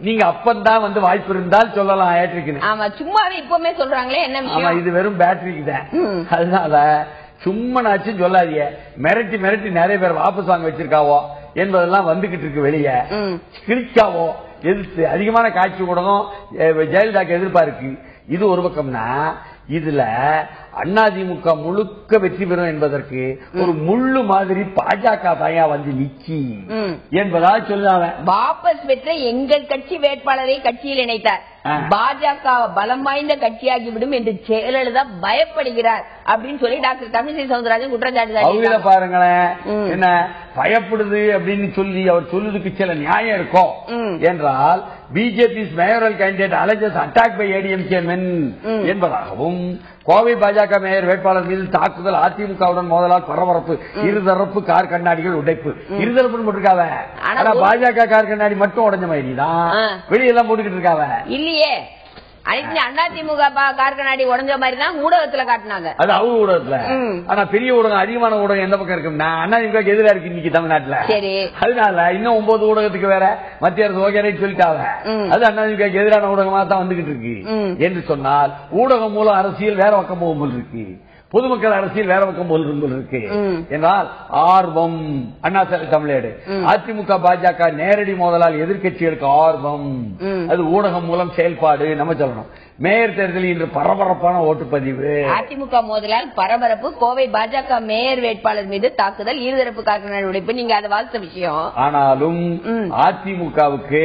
நீங்க அப்பந்தான் வாய்ப்பு இருந்தால் சொல்லலாம் ஹேட்ரிக். ஆமா, சும்மாவே இப்பவுமே சொல்றாங்களே என்ன விஷயம், இது வெறும் பேட்டரிக்கு தான். அதனால சும்மா நாச்சு சொல்லாதீங்க. மிரட்டி மிரட்டி நிறைய பேர் வாபஸ் வாங்க வச்சிருக்காவோ என்பதெல்லாம் வந்துகிட்டு இருக்கு வெளியே. கிழிச்சாவோ எதிர்த்து அதிகமான காட்சி ஊடகம் ஜெயலலிதாக்கு எதிர்பார்க்கு. இது ஒரு பக்கம்னா இதுல அதிமுக முழுக்க வெற்றி பெறும் என்பதற்கு ஒரு முள்ளு மாதிரி பாஜக தாயா நிக்கி என்பதாக சொல்லாம வாபஸ் பெற்ற எங்கள் கட்சி வேட்பாளரை கட்சியில் இணைத்தார், பாஜக பலம் வாய்ந்த கட்சியாகிவிடும் என்று ஜெயலலிதா பயப்படுகிறார் அப்படின்னு சொல்லி டாக்டர் தமிழிசை சவுந்தரராஜன் குற்றச்சாட்டு. பாருங்களேன், என்ன பயப்படுது அப்படின்னு சொல்லி அவர் சொல்லுறதுக்கு சில நியாயம் இருக்கும். என்றால் BJP mayoral candidate alleges attack by ADMK men என்பதாகவும், கோவை பாஜக மேயர் வேட்பாளர் மீது தாக்குதல், அதிமுகவுடன் மோதலால் பரபரப்பு, இருதரப்பு கார் கண்ணாடிகள் உடைப்பு. இருதரப்பு போட்டிருக்காவ, ஆனா பாஜக கார் கண்ணாடி மட்டும் உடைஞ்ச மாதிரி தான் வெளியெல்லாம் போட்டுக்கிட்டு இருக்காவ. இல்லையே, அதிமுக கார் கண்ணாடி உடஞ்ச மாதிரி தான் ஊடகத்துல காட்டினாங்க. அது அவங்க ஊடகத்துல. ஆனா பெரிய ஊடகம், அதிகமான ஊடகம் எந்த பக்கம் இருக்குன்னா அதிமுக எதிராக இருக்கு இன்னைக்கு தமிழ்நாட்டுல. அதனால இன்னும் 9 ஊடகத்துக்கு வேற மத்திய அரசு ஓகே சொல்லிட்டாங்க. அது அதிமுக எதிரான ஊடகமா தான் வந்துகிட்டு இருக்கு. என்று சொன்னால் ஊடகம் மூலம் அரசியல் வேற பக்கம் போகும்போது இருக்கு, பொதுமக்கள் அரசியல் வேற பக்கம் போல் இருக்கு என்றால் ஆர்வம். அண்ணா தமிழேடு அதிமுக பாஜக நேரடி மோதலால் எதிர்கட்சிகளுக்கு ஆர்வம், அது ஊடகம் மூலம் செயல்பாடு. நம்ம சொல்லணும் மேயர் தேர்தலில் இன்று பரபரப்பான ஓட்டுப்பதிவு. அதிமுக மோதலால் பரபரப்பு, கோவை பாஜக மேயர் வேட்பாளர் மீது தாக்குதல், இருதரப்பு கார் உடைப்பு. நீங்க அதை வாழ்த்த விஷயம். ஆனாலும் அதிமுகவுக்கு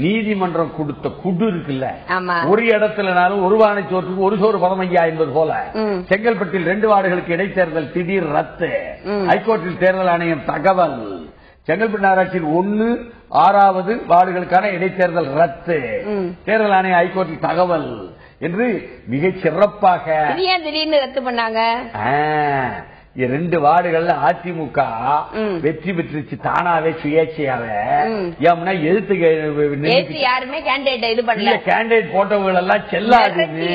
நீதிமன்றம் கொடுத்த குடு இருக்குல்ல, ஒரு இடத்துலனாலும் ஒரு வானை சோற்றுக்கு ஒரு சோறு பதமையா என்பது போல செங்கல்பட்டில் 2 வார்டுகளுக்கு இடைத்தேர்தல் திடீர் ரத்து. ஹைகோர்ட்டில் தேர்தல் ஆணையம் தகவல். செங்கல்பட்டு நகராட்சியில் 1, 6வது வார்டுகளுக்கான இடைத்தேர்தல் ரத்து. தேர்தல் ஆணைய ஹைகோர்ட்டில் தகவல் என்று மிகச் சிறப்பாக திடீர்னு ரத்து பண்ணாங்க. 2 வார்டுகள்ல அதிமுக வெற்றி பெற்றுச்சு தானாவே சுயேட்சையாவே. ஏன்னா எதிர்த்து யாருமே கேண்டிடேட் இது பண்ணல, கேண்டிடேட் போட்டவங்க எல்லாம் செல்லாதுன்னு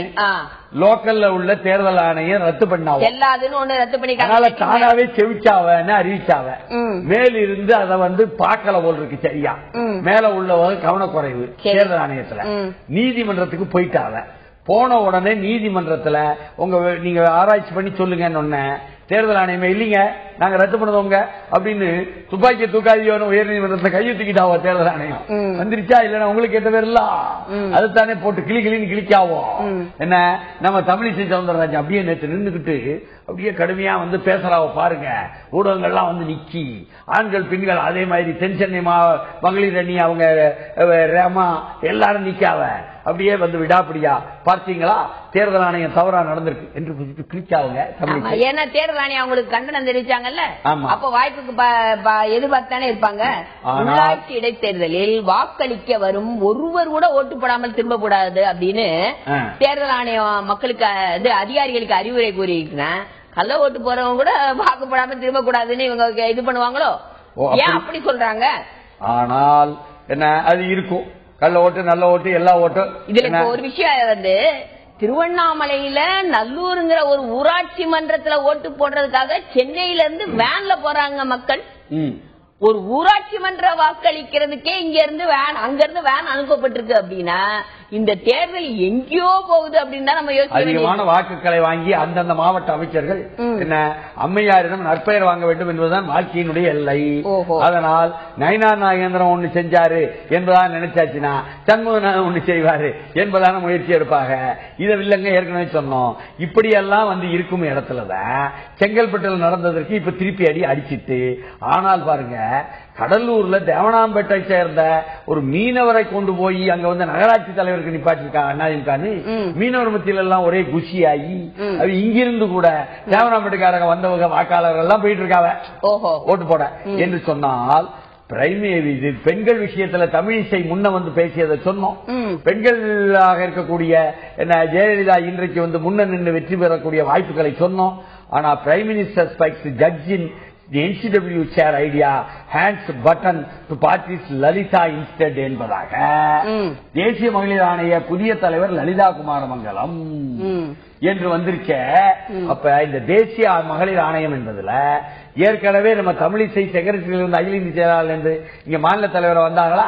லோக்கல்ல உள்ள தேர்தல் ஆணையம் ரத்து பண்ணாங்க. செல்லாதுன்னு ஒண்ணு ரத்து பண்ணி தானாவே செவிச்சாவன்னு அறிவிச்சாவ. மேலிருந்து அதை பார்க்கல போல் இருக்கு. சரியா மேல உள்ளவங்க கவனக்குறைவு தேர்தல் ஆணையத்துல நீதிமன்றத்துக்கு போயிட்டாவ. போன உடனே நீதிமன்றத்துல நீங்க ஆராய்ச்சி பண்ணி சொல்லுங்க. தேர்தல் ஆணையமே இல்லீங்க நாங்க ரத்து பண்ணுவோங்க அப்படின்னு துப்பாக்கியை தூக்காதியோன்னு உயர் நீதிமன்றத்துல கையை தூக்கிட்டாவோ தேர்தல் ஆணையம். வந்துருச்சா இல்லன்னா உங்களுக்கு கேட்ட பேர் இல்ல அதுதானே போட்டு கிளின்னு கிளிக்காவோம். என்ன நம்ம தமிழிசை சவுந்தரராஜன் அப்படியே நேற்று நின்றுகிட்டு அப்படியே கடுமையா பேசுறாவ பாருங்க. ஊடகங்கள்லாம் நிக்கி ஆண்கள் பெண்கள் அதே மாதிரி தென் சென்னை மகளிர் அணி அவங்க ரேமா எல்லாரும் நிக்காவ அப்படியே விடாப்படியா பார்த்தீங்களா தேர்தல் ஆணையம் தவறா நடந்திருக்கு என்று கிளிக்காவுங்க. ஏன்னா தேர்தல் ஆணையம் அவங்களுக்கு கண்டனம் தெரிவிச்சாங்கல்ல, அப்ப வாய்ப்புக்கு எதிர்பார்த்தானே இருப்பாங்க. உள்ளாட்சி இடைத்தேர்தலில் வாக்களிக்க வரும் ஒருவர் கூட ஓட்டு போடாமல் திரும்பக்கூடாது அப்படின்னு தேர்தல் ஆணையம் மக்களுக்கு அதிகாரிகளுக்கு அறிவுரை கூறியிருக்கிறேன். கள்ள ஓட்டு போறவங்க கூட வாக்கு போடாம திரும்ப கூடாதுன்னு இவங்க இது பண்ணுவாங்களோ, ஏன் அப்படி சொல்றாங்க? ஆனால் என்ன அது இருக்கும் கள்ள ஓட்டு நல்ல ஓட்டு எல்லா ஓட்டும். இதுல ஒரு விஷயம் திருவண்ணாமலையில நல்லூருங்கிற ஒரு ஊராட்சி மன்றத்துல ஓட்டு போடுறதுக்காக சென்னையில இருந்து வேன்ல போறாங்க மக்கள். ஒரு ஊராட்சி மன்ற வாக்களிக்கிறதுக்கே இங்க இருந்து வேன் அங்க இருந்து வேன் அனுப்பப்பட்டிருக்கு அப்படின்னா இந்த தேர்தல் எங்கேயோ போகுது அப்படின்னு தான் நம்ம யோசிக்க. அதிகமான வாக்குகளை வாங்கி அந்தந்த மாவட்ட அமைச்சர்கள் என்ன அம்மையாரிடம் நற்பெயர் வாங்க வேண்டும் என்பதுதான் வாழ்க்கையினுடைய எல்லை. அதனால் நயினார் நாகேந்திரன் ஒண்ணு செஞ்சாரு என்பதான் நினைச்சாச்சுன்னா சண்முகநாதன் ஒண்ணு செய்வாரு என்பதான முயற்சி எடுப்பாங்க. இதை இல்லங்க ஏற்கனவே சொன்னோம். இப்படியெல்லாம் இருக்கும் இடத்துலதான் செங்கல்பட்டில் நடந்ததற்கு இப்ப திருப்பி அடிச்சிட்டு. ஆனால் பாருங்க கடலூர்ல தேவனாம்பேட்டை சேர்ந்த ஒரு மீனவரை கொண்டு போய் அங்க நகராட்சி தலைவருக்கு நிப்பாட்டிருக்காங்க அண்ணாதிமுகன்னு. மீனவர் மத்தியில எல்லாம் ஒரே குஷியாகி இங்கிருந்து கூட தேவனாம்பேட்டைக்காரங்க வந்தவங்க வாக்காளர்கள் எல்லாம் போயிட்டு இருக்காங்க ஓட்டு போட என்று சொன்னால் பெண்கள் விஷயத்துல தமிழிசை முன்ன பேசியதை சொன்னோம். பெண்களாக இருக்கக்கூடிய ஜெயலலிதா இன்றைக்கு முன்ன நின்று வெற்றி பெறக்கூடிய வாய்ப்புகளை சொன்னோம். ஆனா prime minister spikes judge in the NCW chair idea hands button to parties Lalita instead என்பதாக தேசிய மகளிர் ஆணைய புதிய தலைவர் லலிதா குமாரமங்கலம் என்று வந்திருக்க. அப்ப இந்த தேசிய மகளிர் ஆணையம் என்பதுல ஏற்கனவே நம்ம தமிழிசை செக்ரட்டரியிலிருந்து அகில இந்திய செயலாளர் என்று இங்க மாநில தலைவர் வந்தாங்களா?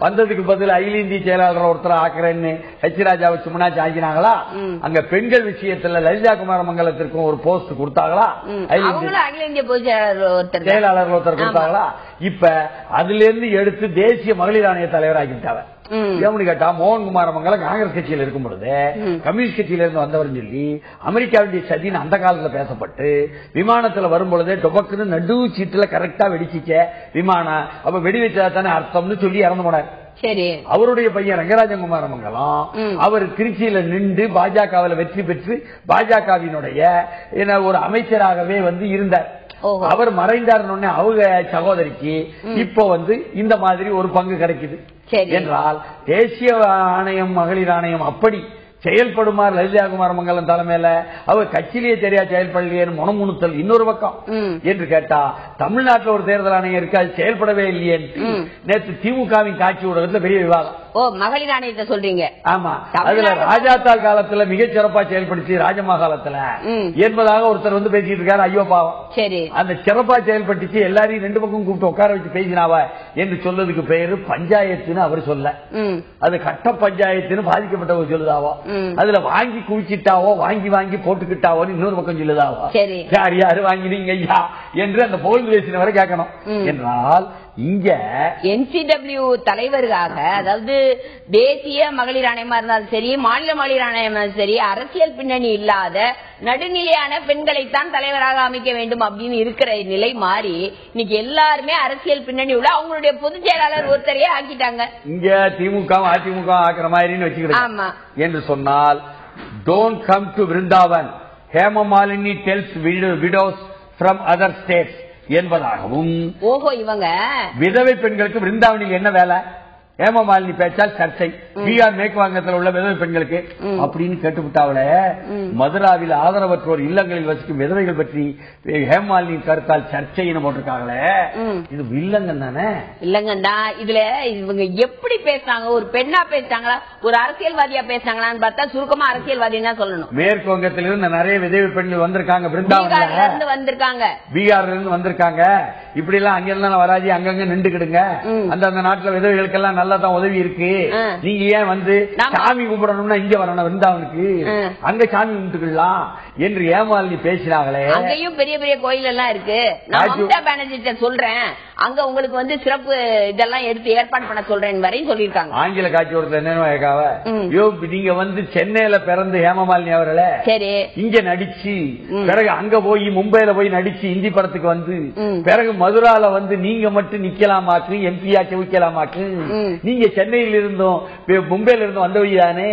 வந்ததுக்கு பதில் அகில இந்திய செயலாளர் ஒருத்தர் ஆக்குறேன்னு ஹெச் ராஜாவை சும்னாச்சு ஆக்கினாங்களா? அங்க பெண்கள் விஷயத்துல லலிதா குமாரமங்கலத்திற்கும் ஒரு போஸ்ட் கொடுத்தாங்களா? அகில இந்திய செயலாளர் ஒருத்தர் கொடுத்தாங்களா? இப்ப அதுல இருந்து எடுத்து தேசிய மகளிர் ஆணைய தலைவர் ஆக்கிட்டாங்க. கேட்டா மோகன்குமார் மங்கலம் காங்கிரஸ் கட்சியில் இருக்கும் பொழுது கம்யூனிஸ்ட் கட்சியில இருந்து வந்தவர் சொல்லி அமெரிக்காவுடைய சதின்னு அந்த காலத்துல பேசப்பட்டு விமானத்துல வரும்பொழுதே டொபக்குன்னு நடு சீட்டுல கரெக்டா வெடிச்சிச்ச விமானம். அப்ப வெடி வச்சா தானே அர்த்தம்னு சொல்லி இறந்து போனார். அவருடைய பையன் ரங்கராஜன் குமாரமங்கலம் அவர் திருச்சியில நின்று பாஜகவில் வெற்றி பெற்று பாஜகவினுடைய ஒரு அமைச்சராகவே இருந்தார். அவர் மறைந்தார் அவங்க சகோதரிக்கு இப்போ இந்த மாதிரி ஒரு பங்கு கிடைக்குது என்றால் தேசிய ஆணையம் மகளிர் ஆணையம் அப்படி செயல்படுமாறு லலிதா குமாரமங்கலம் தலைமையில அவர் கட்சியிலேயே சரியா செயல்படலையே முனமுணுத்தல் இன்னொரு பக்கம் என்று கேட்டா தமிழ்நாட்டில் ஒரு தேர்தல் ஆணையம் இருக்கு அது செயல்படவே இல்லையே நேற்று திமுகவின் காட்சி ஊடகத்தில் பெரிய விவாதம். மகளிர் ஆணையத்தை சொல்றீங்க? ஆமா. அதுல ராஜாத்தாள் காலத்துல மிகச் சிறப்பா செயல்படுத்தி ராஜம்மா காலத்துல என்பதாக ஒருத்தர் பேசிட்டு இருக்காரு. ஐயோ பாவம். சரி அந்த சிறப்பா செயல்பட்டுச்சு எல்லாரையும் 2 பக்கம் கூப்பிட்டு உட்கார வச்சு பேசினாவா என்று சொல்லதுக்கு பெயரு பஞ்சாயத்துன்னு அவர் சொல்ல. அது கட்ட பஞ்சாயத்துன்னு பாதிக்கப்பட்டவங்க சொல்லுதாவோ. அதுல வாங்கி குவிச்சிட்டாவோ வாங்கி வாங்கி போட்டுக்கிட்டாவோ இன்னொரு பக்கம் சொல்லுதாவோ. யார் யாரு வாங்கினீங்க ஐயா என்று அந்த போல் பேசினவரை கேட்கணும். என்றால் இங்க NCW தலைவருக்காக அதாவது தேசிய மகளிர் ஆணையமா இருந்தாலும் சரி மாநில மகளிர் ஆணையமா சரி அரசியல் பின்னணி இல்லாத நடுநிலையான பெண்களைத்தான் தலைவராக அமைக்க வேண்டும் அப்படின்னு இருக்கிற நிலை மாறி இன்னைக்கு எல்லாருமே அரசியல் பின்னணி உள்ள அவங்களுடைய பொதுச் செயலாளர் ஒருத்தரையே ஆக்கிட்டாங்க. இங்க திமுக அதிமுக ஆக்குற மாதிரி வச்சுக்கிட்டு என்று சொன்னால் don't come to Vrindavan. Hema Malini tells widows from other states என்பதாகவும். ஓஹோ இவங்க விதவை பெண்களுக்கு விருந்தாவனில் என்ன வேலை? ஹேமமாலினி பேச்சால் சர்ச்சை, பீகார் மேற்குவங்கத்தில் உள்ள விதவை பெண்களுக்கு அப்படின்னு கேட்டுவிட்டாவல. மதுராவில் ஆதரவற்றோர் இல்லங்களில் வசிக்கும் விதவைகள் பற்றி ஹேமமாலினி கருத்தால் சர்ச்சைன்னு போட்டிருக்காங்களே, இது வில்லங்கம் தானே? இல்லங்கண்டா, இதுல இவங்க எப்படி பேசுறாங்க? ஒரு பெண்ணா பேசுறாங்களா, ஒரு அரசியல்வாதியா பேசுறாங்களான்னு பார்த்தா சுருக்கமா அரசியல்வாதின்னு தான் சொல்லணும். மேற்கு வங்கத்திலிருந்து நிறைய விதவை பெண்கள் வந்திருக்காங்க, பீகார்ல இருந்து வந்திருக்காங்க, பீகார்ல இருந்து வந்திருக்காங்க. இப்படி எல்லாம் அங்கிருந்தா வராது, அங்கங்க நின்றுக்கிடுங்க. அந்த நாட்டுல விதவைகளுக்கு எல்லாம் நல்லா தான் உதவி இருக்கு. நீங்க ஏன் வந்து சாமி கும்பிடணும்னா இங்க வரணும், விருந்தாவனுக்கு அங்க சாமி கும்பிட்டுக்கலாம் என்று ஹேமமாலினி பேசினாங்களே. அங்கேயும் பெரிய பெரிய கோயில் எல்லாம் இருக்கு. நான் மம்தா பானர்ஜி சொல்றேன், அங்க உங்களுக்கு வந்து சிறப்பு இதெல்லாம் எடுத்து ஏற்பாடு பண்ண சொல்றேன் வரையும் சொல்லிருக்காங்க. ஆங்கில காட்சி ஒருத்தர் நீங்க வந்து சென்னையில பிறந்து ஹேமமாலினி அவர்களே சரி இங்க நடிச்சு, பிறகு அங்க போய் மும்பைல போய் நடிச்சு இந்தி படத்துக்கு வந்து, பிறகு மதுரால வந்து நீங்க மட்டும் நிக்கலாமாக்கு, எம்பியா செவிக்கலாமாக்கு, நீங்க சென்னையில இருந்தும் மும்பையில இருந்தும் வந்தவையானே,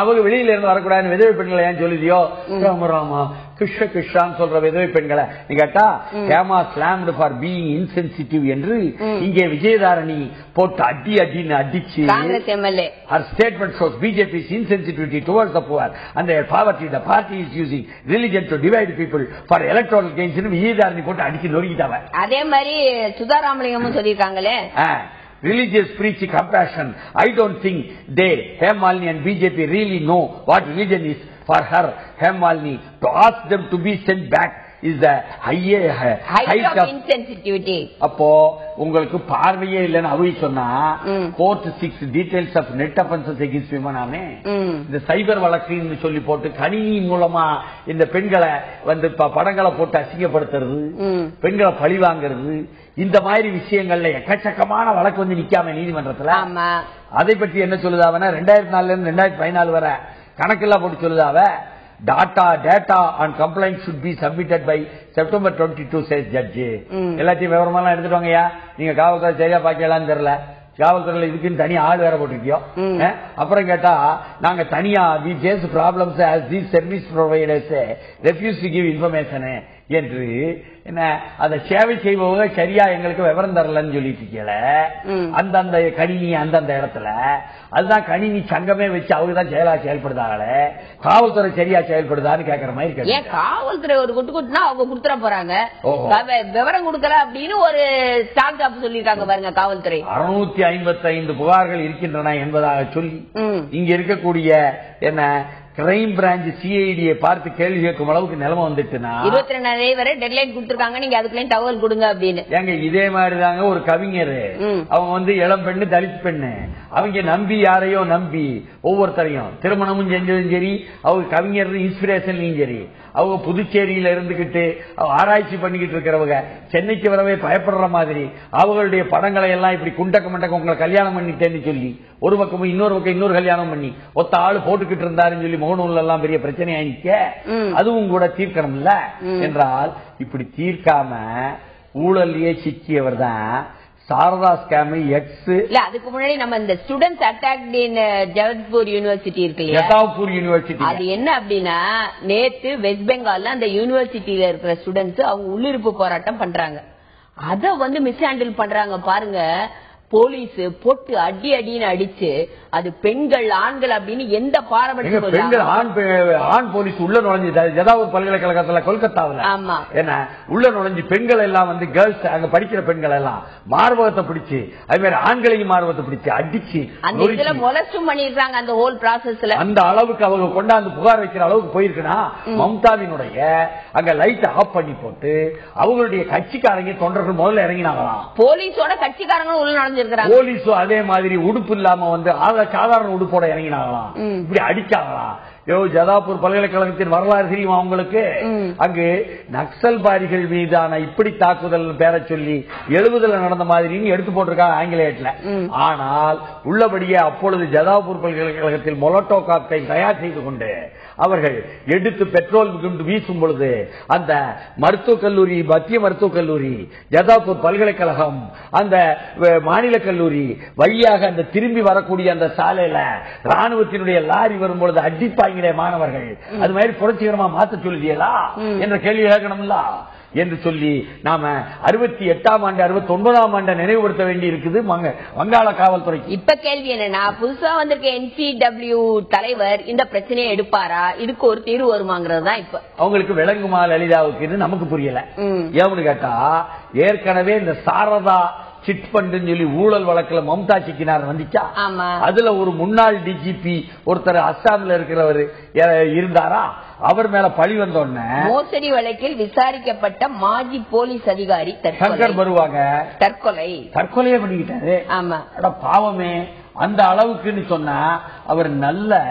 அவங்க வெளியில இருந்து வரக்கூடாதுன்னு விதவை பெண்களை ஏன் சொல்லுதியோ? ராமராமா கிருஷ்ண கிருஷ்ணான்னு சொல்ற விதவை பெண்களை நீ கேட்டா ஹேமா ஸ்லாம்டு ஃபார் பீயிங் இன்சென்சிட்டிவ் என்று இங்கே விஜயதாரணி போட்டு அடி அடின்னு அடிச்சு her statement shows BJP's insensitivity towards the poor and their poverty. The party is using religion to divide people for electoral gains ன்னு விஜயதாரணி போட்டு அடிச்சு நொறுக்கிட்டாங்க. அதே மாதிரி சுதாராமலிங்கமும் சொல்லிருக்காங்களே, religious preach compassion. I don't think they, Hemamalini and BJP, really know what religion is. For her, Hemamalini, to ask them to be sent back is the height of insensitivity. அப்போ உங்களுக்கு பார்வையே இல்லைன்னு அவை சொன்னா court 6 details of net offences against women ஆமே இந்த சைபர் வழக்குன்னு சொல்லி போட்டு கணினி மூலமா இந்த பெண்களை வந்து படங்களை போட்டு அசிங்கப்படுத்துறது, பெண்களை பழி வாங்குறது, இந்த மாதிரி விஷயங்கள்ல எக்கச்சக்கமான வழக்கு வந்து நிக்காம நீதிமன்றத்துல. அதை பற்றி என்ன சொல்லுதாவனா 2004 இருந்து 2014 வரை கணக்கெல்லாம் போட்டு சொல்லுதாவ. Data on complaint should be submitted by September 22 says judge. எல்லாத்தையும் விவரமா எடுத்துட்டு வாங்கயா, நீங்க காவல்துறை சரியா பாக்கலான்னு தெரியல, காவல்துறையில இதுக்குன்னு தனியா ஆள் வேற போட்டிருக்கோம். அப்புறம் கேட்டா நாங்க தனியா we face problems as these service providers refuse to give information என்று என்ன அதை சேவை செய்பவங்க சரியா எங்களுக்கு விவரம் தரலன்னு சொல்லிட்டு இருக்கல. அந்தந்த கணினி அந்தந்த இடத்துல அதுதான் கணினி சங்கமே வச்சு அவங்கதான் செயல்படுதாங்களே, காவல்துறை சரியா செயல்படுதான்னு கேக்குற மாதிரி. ஏன் காவல்துறை ஒரு குட்டுனா அவங்க குடுத்துற போறாங்க, விவரம் கொடுக்கல அப்படின்னு ஒரு ஸ்டாக் ஜாப் சொல்லிருக்காங்க பாருங்க காவல்துறை. 655 புகார்கள் இருக்கின்றன என்பதாக சொல்லி இங்க இருக்கக்கூடிய என்ன கிரைம் பிரான்ச் சிஐடியை பார்த்து கேள்வி கேட்கும் அளவுக்கு நிலைமை வந்துட்டுனா 22 வரை டெட்லைன் கொடுத்திருக்காங்க, நீங்க அதுக்குள்ள தகவல் கொடுங்க அப்படின்னு. ஏங்க இதே மாதிரிதாங்க ஒரு கவிஞர், அவங்க வந்து இளம் பெண்ணு தலித் பெண்ணு, அவங்க நம்பி யாரையோ நம்பி ஒவ்வொருத்தரையும் திருமணமும் செஞ்சதும் சரி, அவங்க கவிஞர் இன்ஸ்பிரேஷன்லயும் சரி, அவங்க புதுச்சேரியில இருந்துகிட்டு ஆராய்ச்சி பண்ணிக்கிட்டு இருக்கிறவங்க சென்னைக்கு வரவே பயப்படுற மாதிரி அவங்களுடைய படங்களை எல்லாம் இப்படி குண்டக்க மண்டக்க உங்களை கல்யாணம் பண்ணிட்டேன்னு சொல்லி ஒரு பக்கம் இன்னொரு பக்கம் இன்னொரு கல்யாணம் பண்ணி ஒத்த ஆளு போட்டுக்கிட்டு இருந்தாருன்னு சொல்லி முகநூல் எல்லாம் பெரிய பிரச்சனை ஆயிக்க, அதுவும் கூட தீர்க்கணும் இல்ல என்றால் இப்படி தீர்க்காம ஊழலையே சிக்கியவர் தான் சாரதா ஸ்கேம் எக்ஸ். இல்ல அதுக்கு முன்னாடி நம்ம இந்த ஸ்டூடெண்ட்ஸ் அட்டாக்ட் இன் ஜவஹர்பூர் யூனிவர்சிட்டி இருக்கு இல்லையா, ஜவஹர்பூர் யூனிவர்சிட்டி, அது என்ன அப்படின்னா நேத்து வெஸ்ட் பெங்கால்ல அந்த யூனிவர்சிட்டியில இருக்கிற ஸ்டூடெண்ட்ஸ் அவங்க உள்ளிருப்பு போராட்டம் பண்றாங்க, அத வந்து மிஸ் ஹேண்டில் பண்றாங்க பாருங்க. போலீஸ் போட்டு அடி அடின்னு அடிச்சு அது பெண்கள் ஆண்கள் அப்படின்னு எந்த பாரபட்சம், ஆண் போலீஸ் உள்ள நுழைஞ்சு ஜதாவூர் பல்கலைக்கழகத்துல கொல்கத்தாவில் என்ன உள்ள நுழைஞ்சு பெண்கள் எல்லாம் வந்து கேர்ள்ஸ் அங்க படிக்கிற பெண்கள் எல்லாம் மார்பகத்தை பிடிச்சு அது மாதிரி ஆண்களையும் மார்பகத்தை பிடிச்சு அடிச்சு அந்த இதுல மொலஸ்டும் பண்ணிருக்காங்க. அந்த ஹோல் ப்ராசஸ்ல அந்த அளவுக்கு அவங்க கொண்டாந்து புகார் வைக்கிற அளவுக்கு போயிருக்குன்னா மம்தாவினுடைய அங்க லைட் ஆஃப் பண்ணி போட்டு அவங்களுடைய கட்சிக்காரங்க தொண்டர்கள் முதல்ல இறங்கினாங்களாம். போலீஸோட கட்சிக்காரங்க உள்ள நுழைஞ்சிருக்காங்க. போலீஸும் அதே மாதிரி உடுப்பு இல்லாம வந்து சாதாரண உடுப்போட இறங்கினாங்களாம், இப்படி அடிச்சாங்களாம். ஜதாப்பூர் பல்கலைக்கழகத்தின் வரலாறு தெரியுமா உங்களுக்கு? அங்கு நக்சல்பாரிகள் மீதான இப்படி தாக்குதல் பேர சொல்லி 70 நடந்த மாதிரி எடுத்து போட்டிருக்காங்க ஆங்கிலேயத்துல. ஆனால் உள்ளபடியே அப்பொழுது ஜதாப்பூர் பல்கலைக்கழகத்தில் மொலட்டோ காக்டைல் தயார் செய்து கொண்டு அவர்கள் எடுத்து பெட்ரோல் வீசும் பொழுது அந்த மருத்துவக் கல்லூரி, மத்திய மருத்துவக் கல்லூரி, ஜதாப்பூர் பல்கலைக்கழகம், அந்த மாநில கல்லூரி வழியாக அந்த திரும்பி வரக்கூடிய அந்த சாலையில ராணுவத்தினுடைய லாரி வரும்பொழுது அடிப்பாங்களே மாணவர்கள், அது மாதிரி புரட்சிகரமா மாத்த சொல்லியலா என்ற கேள்வி கேட்கணும்ல. என்று சொல்லி நாம 68ஆம் ஆண்டு 69ஆம் ஆண்டு நினைவுபடுத்த வேண்டி இருக்குது வங்காள காவல்துறை. இப்ப கேள்வி என்னன்னா, புதுசா வந்திருக்க NCW தலைவர் இந்த பிரச்சனையை எடுப்பாரா, இதுக்கு ஒரு தீர்வு வருமாங்கிறது தான் இப்ப அவங்களுக்கு விளங்குமா லலிதாவுக்கு நமக்கு புரியல. ஏன்னு கேட்டா, ஏற்கனவே இந்த சாரதா சிட் ஃபண்ட் சொல்லி ஊழல் வழக்குல மம்தா சிக்கினார் வந்துச்சா, அதுல ஒரு முன்னாள் டிஜிபி ஒருத்தர் அஸ்ஸாம்ல இருக்கிறவர் இருந்தாரா, அவர் மேல பழி வந்தோடனே மோசடி வழக்கில் விசாரிக்கப்பட்ட மாஜி போலீஸ் அதிகாரி சங்கர் வருவாங்க தற்கொலையே பண்ணிக்கிட்டாரு. ஆமா, பாவமே. அந்த அளவுக்குன்னு சொன்னா அவர் நல்ல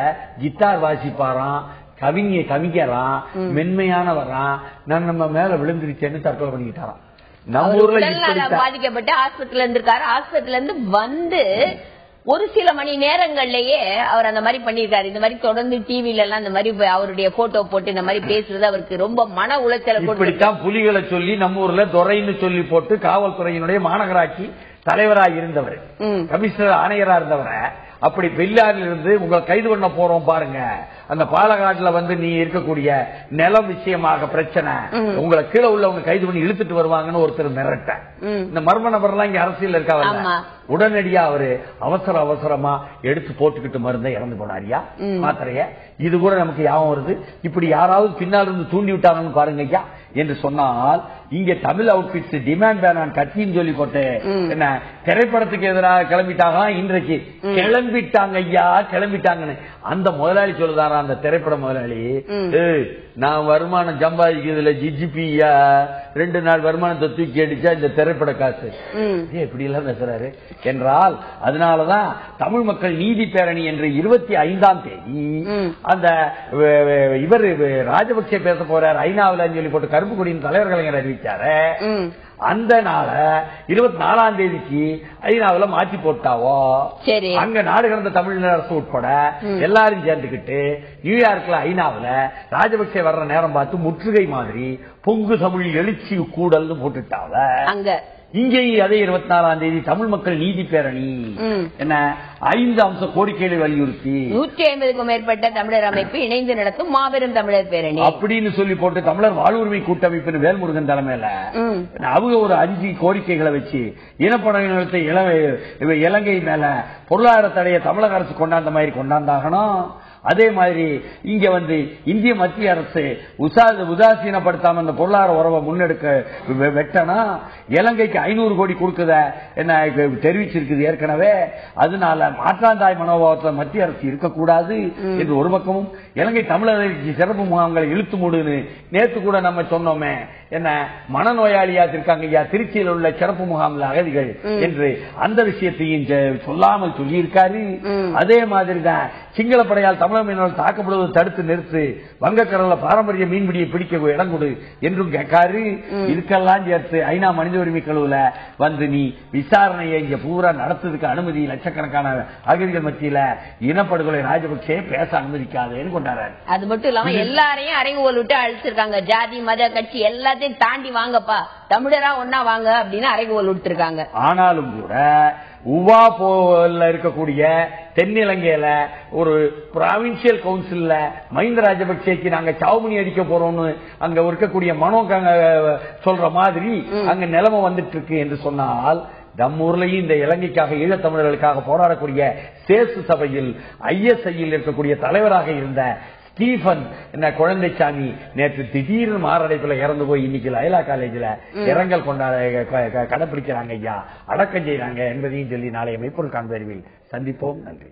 கிட்டார் வாசிப்பாராம், கவிஞராம், மென்மையானவராம், நான் நம்ம மேல விழுந்துருச்சேன்னு தற்கொலை பண்ணிக்கிட்டாராம். நம்ம ஊர்ல பாதிக்கப்பட்டு ஹாஸ்பிட்டல் இருந்திருக்காரு. ஹாஸ்பிட்டல் இருந்து வந்து ஒரு சில மணி நேரங்கள்லயே அவர் அந்த மாதிரி பண்ணிருக்காரு. இந்த மாதிரி தொடர்ந்து டிவில எல்லாம் இந்த மாதிரி அவருடைய போட்டோ போட்டு இந்த மாதிரி பேசுறது அவருக்கு ரொம்ப மன உளைச்சலை. இப்படித்தான் புலிகளை சொல்லி நம்ம ஊர்ல துரைன்னு சொல்லி போட்டு காவல்துறையினுடைய மாநகராட்சி தலைவராக இருந்தவர், கமிஷனர் ஆணையரா இருந்தவரை அப்படி பெல்லாரில் இருந்து உங்களை கைது பண்ண போறோம் பாருங்க, அந்த பாலக்காட்டுல வந்து நீ இருக்கக்கூடிய நிலம் விஷயமாக பிரச்சனை, உங்களை கீழே உள்ளவங்க கைது பண்ணி இழுத்துட்டு வருவாங்கன்னு ஒருத்தர் மிரட்ட. இந்த மர்ம நபர் எல்லாம் இங்க அரசியல் இருக்காங்க. உடனடியா அவரு அவசரமா எடுத்து போட்டுக்கிட்டு மருந்தை இறந்து போனாரியா மாத்திரைய. இது கூட நமக்கு யாவும் வருது. இப்படி யாராவது பின்னால் இருந்து தூண்டி விட்டாங்கன்னு பாருங்க ஐயா என்று சொன்னால், இங்க தமிழ் அவுட்பிட்ஸ் டிமாண்ட் வேணான் கட்சின்னு சொல்லி போட்டு என்ன திரைப்படத்துக்கு எதிராக கிளம்பிட்டாங்க. இன்றைக்கு கிளம்பிட்டாங்க ஐயா, கிளம்பிட்டாங்கன்னு அந்த முதலாளி சொல்லுதாரா, அந்த திரைப்பட முதலாளி, நான் வருமானம் சம்பாதிக்கிறதுல ஜிஜிபியா 2 நாள் வருமானத்தை தூக்கி அடிச்சா இந்த திரைப்பட காசு எப்படி எல்லாம் பேசுறாரு என்றால், அதனாலதான் தமிழ் மக்கள் நீதி பேரணி என்று 25ஆம் தேதி அந்த இவர் ராஜபக்சே பேச போறார் ஐநாவில் சொல்லி போட்டு கருப்பு கொடியின் தலைவர் கலைஞர் அறிவிச்சாரு. அந்த நாள 24ஆம் தேதிக்கு ஐநாவில மாற்றி போட்டாவோ, அங்க நாடு கடந்த தமிழ் அரசு உட்பட எல்லாரும் சேர்ந்துக்கிட்டு நியூயார்க்ல ஐநாவில ராஜபக்சே வர்ற நேரம் பார்த்து முற்றுகை மாதிரி பொங்கு தமிழ் எழுச்சி கூடல்னு போட்டுட்டாவ. அங்க இங்கேயும் அதே 24ஆம் தேதி தமிழ் மக்கள் நீதி பேரணி என்ன 5 அம்ச கோரிக்கைகளை வலியுறுத்தி 150க்கும் மேற்பட்ட தமிழர் அமைப்பு இணைந்து நடத்தும் மாபெரும் தமிழர் பேரணி அப்படின்னு சொல்லி போட்டு தமிழர் வாழ்வுரிமை கூட்டமைப்பு வேல்முருகன் தலைமையில அவங்க ஒரு 5 கோரிக்கைகளை வச்சு இனப்படுகொலை இலங்கை மேல பொருளாதார தடையை தமிழக அரசு கொண்டாந்த மாதிரி கொண்டாந்தாகணும். அதே மாதிரி இங்க வந்து இந்திய மத்திய அரசு உதாசீனப்படுத்தாம இந்த பொருளாதார உறவை முன்னெடுக்க வெட்டனா இலங்கைக்கு 500 கோடி கொடுக்குத என்ன தெரிவிச்சிருக்குது ஏற்கனவே. அதனால மாற்றாந்தாய் மனோபாவத்தில் மத்திய அரசு இருக்கக்கூடாது என்று ஒரு பக்கமும், இலங்கை தமிழர்களுக்கு சிறப்பு முகாம்களை இழுத்து மூடுன்னு நேற்று கூட நம்ம சொன்னோமே, என்ன மனநோயாளியா இருக்காங்க ஐயா திருச்சியில் உள்ள சிறப்பு முகாம்ல அகதிகள் என்று அந்த விஷயத்தையும் சொல்லாமல் சொல்லியிருக்காரு. அதே மாதிரிதான் சிங்கள படையால் தமிழக மீனவர்கள் தாக்கப்படுவதை தடுத்து நிறுத்து, வங்கக்கடல பாரம்பரிய மீன்பிடியை பிடிக்க இடம் கொடு என்றும் கேட்காரு. இதுக்கெல்லாம் சேர்த்து ஐநா மனித உரிமை குழுவுல வந்து நீ விசாரணையை இங்க பூரா நடத்துறதுக்கு அனுமதி, லட்சக்கணக்கான அகதிகள் மத்தியில இனப்படுகொலை ராஜபக்சே பேச அனுமதிக்காதேன்னு கொண்டாடுறாரு. அது மட்டும் இல்லாம எல்லாரையும் அறைகோல் விட்டு அழைச்சிருக்காங்க. ஜாதி மத கட்சி எல்லாத்தையும் தாண்டி வாங்கப்பா, தமிழரா ஒன்னா வாங்க அப்படின்னு அறைகோல் விட்டு இருக்காங்க. ஆனாலும் கூட உவா போல இருக்கக்கூடிய தென்னிலங்கையில ஒரு பிராவின்சியல் கவுன்சில்ல மஹிந்த ராஜபக்சேக்கு நாங்க சாவுமணி அடிக்க போறோம்னு அங்க இருக்கக்கூடிய மனோ சொல்ற மாதிரி அங்க நிலைமை வந்துட்டு இருக்கு என்று சொன்னால், நம்மூர்லயும் இந்த இலங்கைக்காக ஈழத்தமிழர்களுக்காக போராடக்கூடிய சேசு சபையில் ISIயில் இருக்கக்கூடிய தலைவராக இருந்த ஸ்டீபன் என்ன குழந்தைசாமி நேற்று திடீர்னு மாரடைப்புல இறந்து போய் இன்னைக்கு லயலா காலேஜ்ல இரங்கல் கொண்டாட கடைபிடிக்கிறாங்க ஐயா, அடக்கம் செய்யறாங்க என்பதையும் சொல்லி நாளைய மெய்ப்பொருள் காண்பறிவில் சந்திப்போம். நன்றி.